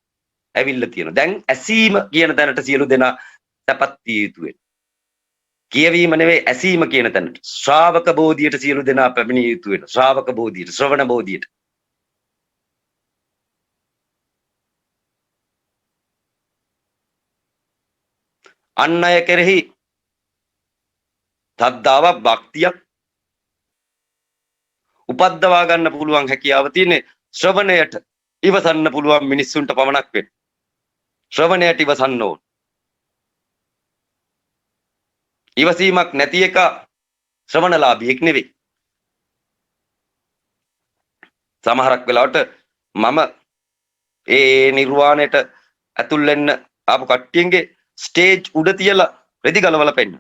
B: ඇවිල්ලා තියෙනවා දැන් ඇසීම කියන තැනට සියලු දෙනා සපත් විය යුතුයි කියවීම නෙවෙයි ඇසීම කියන තැනට ශ්‍රාවක බෝධියට සියලු දෙනා පැමිණිය යුතු වෙන ශ්‍රාවක බෝධියට ශ්‍රවණ බෝධියට අන් අය කෙරෙහි ශ්‍රද්ධාවක් භක්තියක් උපද්දවා ගන්න පුළුවන් හැකියාව තියෙන්නේ ශ්‍රවණයට ඉවසන්න පුළුවන් මිනිස්සුන්ට පමණක් වෙන්න ශ්‍රවණයට ඉවසන්න ඕන ඉවසීමක් නැති එක ශ්‍රවණලාභියෙක් නෙවෙයි සමහරක් වෙලාවට මම ඒ නිර්වාණයට ඇතුල් වෙන්න ආපු කට්ටියන්ගේ ස්ටේජ් උඩ තියලා රෙදි ගලවලා පෙන්න.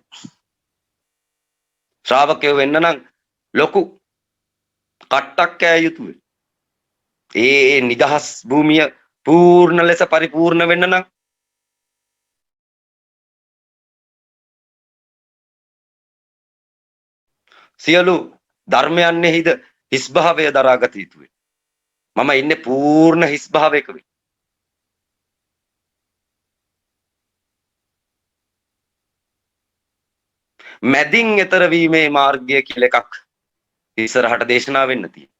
B: ශ්‍රාවකයෝ වෙන්න නම් ලොකු කට්ටක් කෑ යුතුයි. ඒ නිදහස් භූමිය පූර්ණ ලෙස පරිපූර්ණ වෙන්න නම් සියලු ධර්මයන්ෙහිද හිස් භාවය දරාගත යුතුයි. මම ඉන්නේ පූර්ණ හිස් භාවයක වෙයි. මැදින් එතර වීමේ මාර්ගය කියලා එකක් ඉස්සරහට දේශනා වෙන්න තියෙනවා.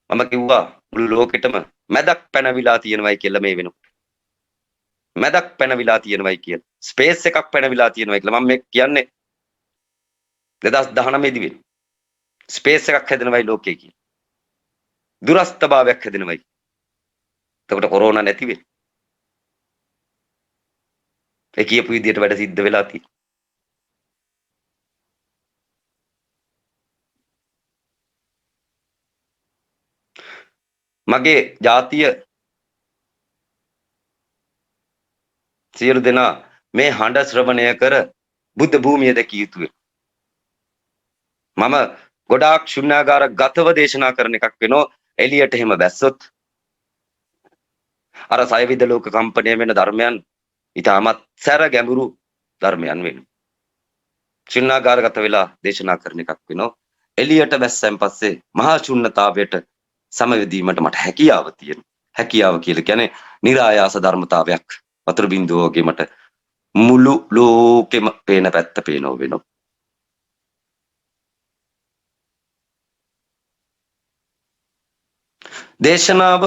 B: මම කිව්වා මුළු ලෝකෙටම මැදක් පැනවිලා තියෙනවයි කියලා මේ වෙනකොට. මැදක් පැනවිලා තියෙනවයි කියලා. ස්පේස් එකක් පැනවිලා තියෙනවයි කියලා මම මේ කියන්නේ 2019 දී වෙන්නේ. ස්පේස් එකක් හැදෙනවයි ලෝකේ කියලා. දුරස්ථභාවයක් හැදෙනවයි. එතකොට කොරෝනා නැති වෙන්නේ. ඒ කියපු විදියට වැඩ සිද්ධ වෙලා තියෙනවා. මගේ ජාතිය සියලු දෙනා මේ හඬ ශ්‍රවණය කර බුද්ධ භූමිය දැකිය යුතුය. මම ගොඩාක් ශුන්‍යාගාර ගතව දේශනා කරන එකක් වෙනවා. එළියට එහෙම බැස්සොත් අර සයවිද ලෝක කම්පණය වෙන ධර්මයන් ඊටමත් සැර ගැඹුරු ධර්මයන් වෙනවා. ශුන්‍යාගාරගත වෙලා දේශනා කරන එකක් වෙනවා. එළියට බැස්සන් පස්සේ මහා ශුන්‍යතාවයට සමවැදීමට මට හැකියාව තියෙනවා. හැකියාව කියලා කියන්නේ નિરાයාස ධර්මතාවයක්. වතුර බින්දුව වගේ මට මුළු ලෝකෙම පේන පැත්ත පේනව වෙනවා. දේශනාව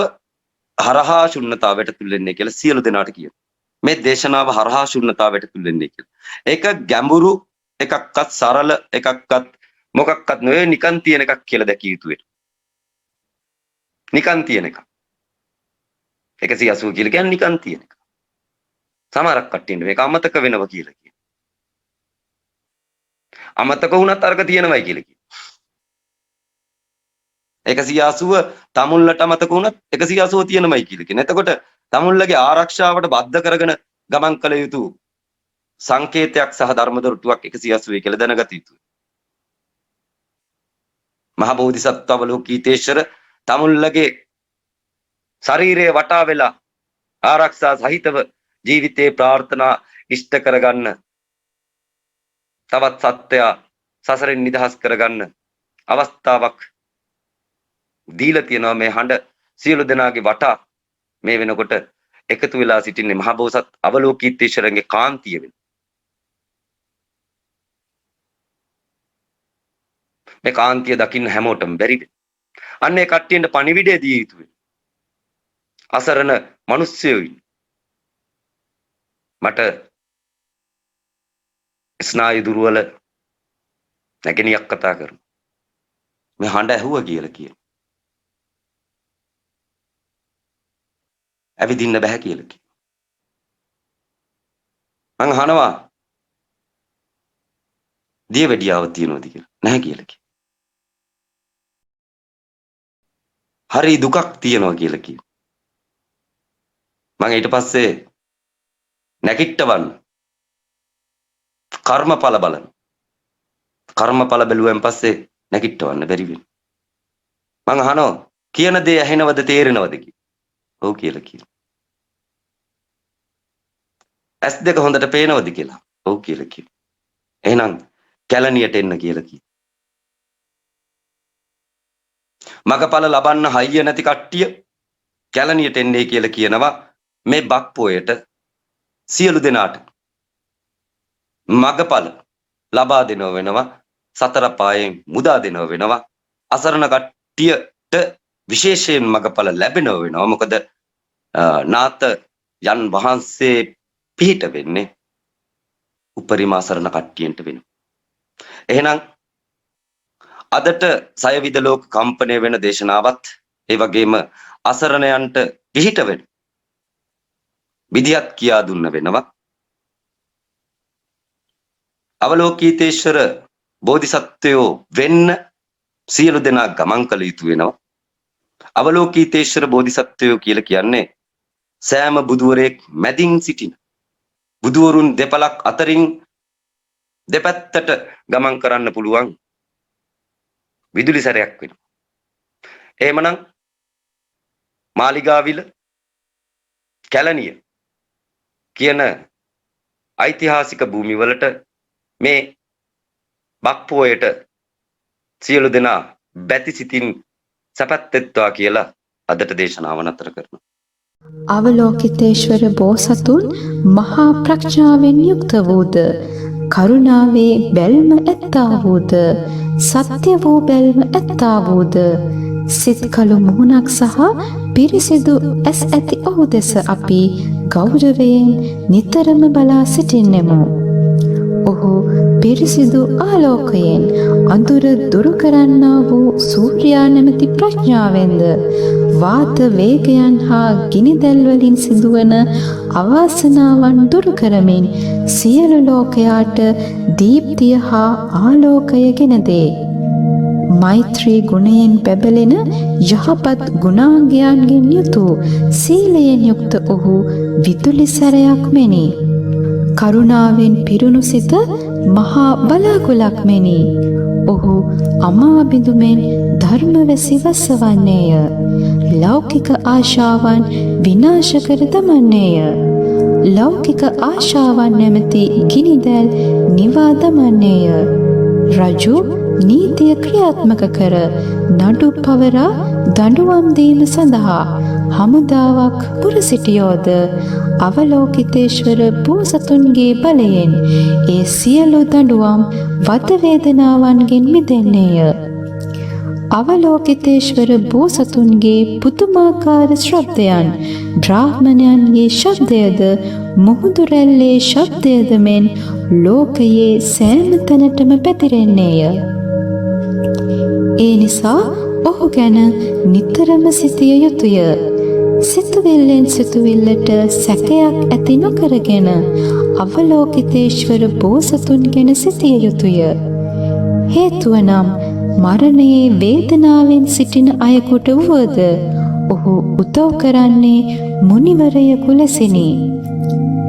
B: හරහා ශුන්‍යතාවයට තුල් වෙන්නේ කියලා සියලු දෙනාට කියනවා. මේ දේශනාව හරහා ශුන්‍යතාවයට තුල් වෙන්නේ කියලා. ඒක ගැඹුරු එකක්වත් සරල එකක්වත් මොකක්වත් නෙවෙයි නිකන් තියෙන එකක් කියලා දැකිය යුතුයි. නිකන් තියෙන එක. 180 කියලා කියන්නේ නිකන් තියෙන එක. සමහරක් කට්ටියට මේක අමතක වෙනවා කියලා කියනවා. අමතක වුණත් අර්ග තියෙනවයි කියලා කියනවා. 180 තමුල්ලට අමතක වුණත් 180 තියෙනවයි කියලා කියනවා. එතකොට තමුල්ලගේ ආරක්ෂාවට බද්ධ කරගෙන ගමන් කළ යුතු සංකේතයක් සහ ධර්ම දොරටුවක් 180 කියලා දැනගත යුතුයි. මහ බෝධිසත්ව අවලෝකීතේශ්වර තමුල්ලගේ ශරීරය වටා වෙලා ආරක්ෂා සහිතව ජීවිතේ ප්‍රාර්ථනා ඉෂ්ට කරගන්න තවත් සත්‍යය සසරෙන් නිදහස් කරගන්න අවස්ථාවක් දීලා තියෙනවා. මේ හඬ සියලු දෙනාගේ වටා මේ වෙනකොට එකතු වෙලා සිටින්නේ මහ බෝසත් අවලෝකීතේශ්වරගේ කාන්තිය වෙන. මේ කාන්තිය දකින්න හැමෝටම බැරි වෙන. අන්න ඒ කට්ටියට පණිවිඩය දිය යුතුයි. අසරණ මිනිස්සුයෝ ඉන්නේ. මට ස්නායු දුර්වල නැගණියක් කතා කරමු. මේ හඬ ඇහුවා කියලා කියනවා. ඇවිදින්න බෑ කියලා කියනවා. මං අහනවා දියවැඩියාව තියනවද කියලා. නැහැ කියලා කියනවා. හරි දුකක් තියනවා කියලා කියනවා. මං ඊට පස්සේ නැගිට්ටවන්න කර්මඵල බලන. කර්මඵල බැලුවෙන් පස්සේ නැගිට්ටවන්න බැරි වෙනවා. මං අහනවා කියන දේ ඇහෙනවද තේරෙනවද කියලා. ඔව් කියලා කියනවා. ඇස් දෙක හොඳට පේනවද කියලා. ඔව් කියලා කියනවා. එහෙනම් කැලණියට එන්න කියලා කියනවා. මගපල ලබන්න හයිය නැති කට්ටිය කැලණියට එන්නේ කියලා කියනවා. මේ බක් පොයට සියලු දෙනාට මගපල ලබා දෙනව වෙනවා. සතර පායෙන් මුදා දෙනව වෙනවා. අසරණ කට්ටියට විශේෂයෙන් මගපල ලැබෙනව වෙනවා. මොකද නාත යන් වහන්සේ පිහිට වෙන්නේ උපරිම අසරණ කට්ටියන්ට වෙනවා. එහෙනම් අදට සයවිද ලෝක කම්පණය වෙන දේශනාවත් ඒ වගේම අසරණයන්ට පිහිට වෙන විදිහත් කියා දුන්න වෙනවා. අවලෝකීතේශ්වර බෝධිසත්වයෝ වෙන්න සියලු දෙනා ගමන් කළ යුතු වෙනවා. අවලෝකිතේශ්වර බෝධිසත්වයෝ කියලා කියන්නේ සෑම බුදුවරයෙක් මැදින් සිටින බුදුවරුන් දෙපළක් අතරින් දෙපැත්තට ගමන් කරන්න පුළුවන් විදුලි සැරයක් වෙනවා. එහෙමනම් මාලිගාවිල කැලණිය කියන ඓතිහාසික භූමිවලට මේ බක්පෝයට සියලු දෙනා බැති සිතින් සැපත්වෙත්වා කියලා අදට දේශනාව නතර කරනවා.
C: අවලෝකිතේශ්වර බෝසතුන් මහා ප්‍රඥාවෙන් යුක්ත වූද, කරුණාවේ බැල්ම ඇත්තා වූද, සත්‍ය වූ බැල්ම ඇත්තා වූද, සිත් කළු මුහුණක් සහ පිරිසිදු ඇස් ඇති ඔහු දෙස අපි ගෞරවයෙන් නිතරම බලා සිටින්නෙමු. ඔහු පිරිසිදු ආලෝකයෙන් අඳුර දුරු කරන්නා වූ සූර්යා නැමැති ප්‍රඥාවෙන්ද වාත වේගයන් හා ගිනිදැල් වලින් සිදුවන අවාසනාවන් දුරු කරමින් සියලු ලෝකයාට දීප්තිය හා ආලෝකය ගෙන දේ. මෛත්‍රී ගුණයෙන් බැබලෙන යහපත් ගුණාංගයන්ගෙන් යුතු සීලයෙන් යුක්ත ඔහු විදුලි සැරයක් මෙනි. කරුණාවෙන් පිරුණු සිත මහා බලාකුලක් මෙනි. ඔහු අමා බිඳුමෙන් ධර්මවැසි වසවන්නේය. ලෞකික ආශාවන් විනාශ කර දමන්නේය. ලෞකික ආශාවන් නැමැති ගිනිදැල් නිවා දමන්නේය. රජු නීතිය ක්‍රියාත්මක කර නඩු පවරා දඬුවම් දීම සඳහා හමුදාවක් පුර සිටියෝද අවලෝකිතේශ්වර බෝසතුන්ගේ බලයෙන් ඒ සියලු දඬුවම් වද වේදනාවන්ගෙන් මිදෙන්නේය. අවලෝකිතේශ්වර බෝසතුන්ගේ පුදුමාකාර ශබ්දයන් බ්‍රාහ්මණයන්ගේ ශබ්දයද මුහුදු රැල්ලේ ශබ්දයද මෙන් ලෝකයේ සෑම තැනටම පැතිරෙන්නේය. ඒ නිසා ඔහු ගැන නිතරම සිතිය යුතුය. සිතුවිල්ලෙන් සිතුවිල්ලට සැකයක් ඇති නොකරගෙන අවලෝකිතේශ්වර බෝසතුන් ගැන සිතිය යුතුය. හේතුව නම් මරණයේ වේදනාවෙන් සිටින අයෙකුට වුවද ඔහු උදව් කරන්නේ මුනිවරයෙකු ලෙසිනි.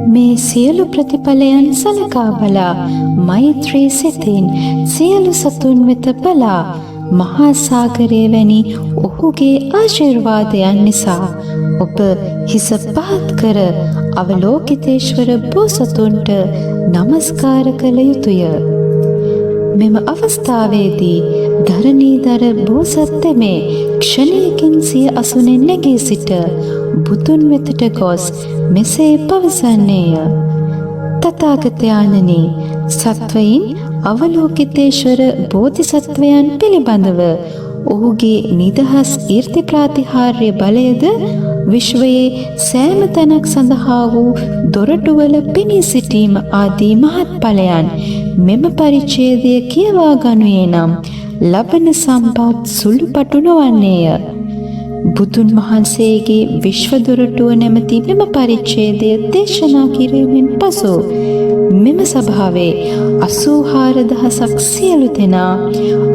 C: මේ සියලු ප්‍රතිඵලයන් සලකා බලා මෛත්‍රී සිතින් සියලු සතුන් වෙත බලා මහා සාගරය වැනි ඔහුගේ ආශිර්වාදයන් නිසා ඔබ හිස පහත් කර අවලෝකිතේශ්වර බෝසතුන්ට නමස්කාර කළ යුතුය. මෙම අවස්ථාවේදී ධරණීධර බෝසත් තෙමේ ක්ෂණයකින් සිය අසුනෙන් නැගී සිට බුදුන් වෙතට ගොස් මෙසේ පවසන්නේය. තථාගතයන්ණනි, සත්වයින් අවලෝකිතේශ්වර බෝධිසත්වයන් පිළිබඳව ඔහුගේ නිදහස් ඊර්ති ප්‍රාතිහාර්ය බලයද විශ්වයේ සෑම තැනක් සඳහා වූ දොරටුවල පෙනී සිටීම ආදී මහත් ඵලයන් මෙම පරිච්ඡේදය කියවා ගනුයේ නම් ලබන සම්පත් සුළුපටු නොවන්නේය. බුදුන් වහන්සේගේ විශ්ව දොරටුව නැමැති මෙම පරිච්ඡේදය දේශනා කිරීමෙන් පසු මෙම සභාවේ 84000ක් සියලු දෙනා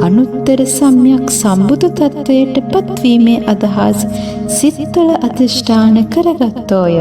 C: අනුත්තර සම්‍යක් සම්බුදු තත්වයට පත්වීමේ අදහස් සිත්වල අධිෂ්ඨාන කරගත්තෝය.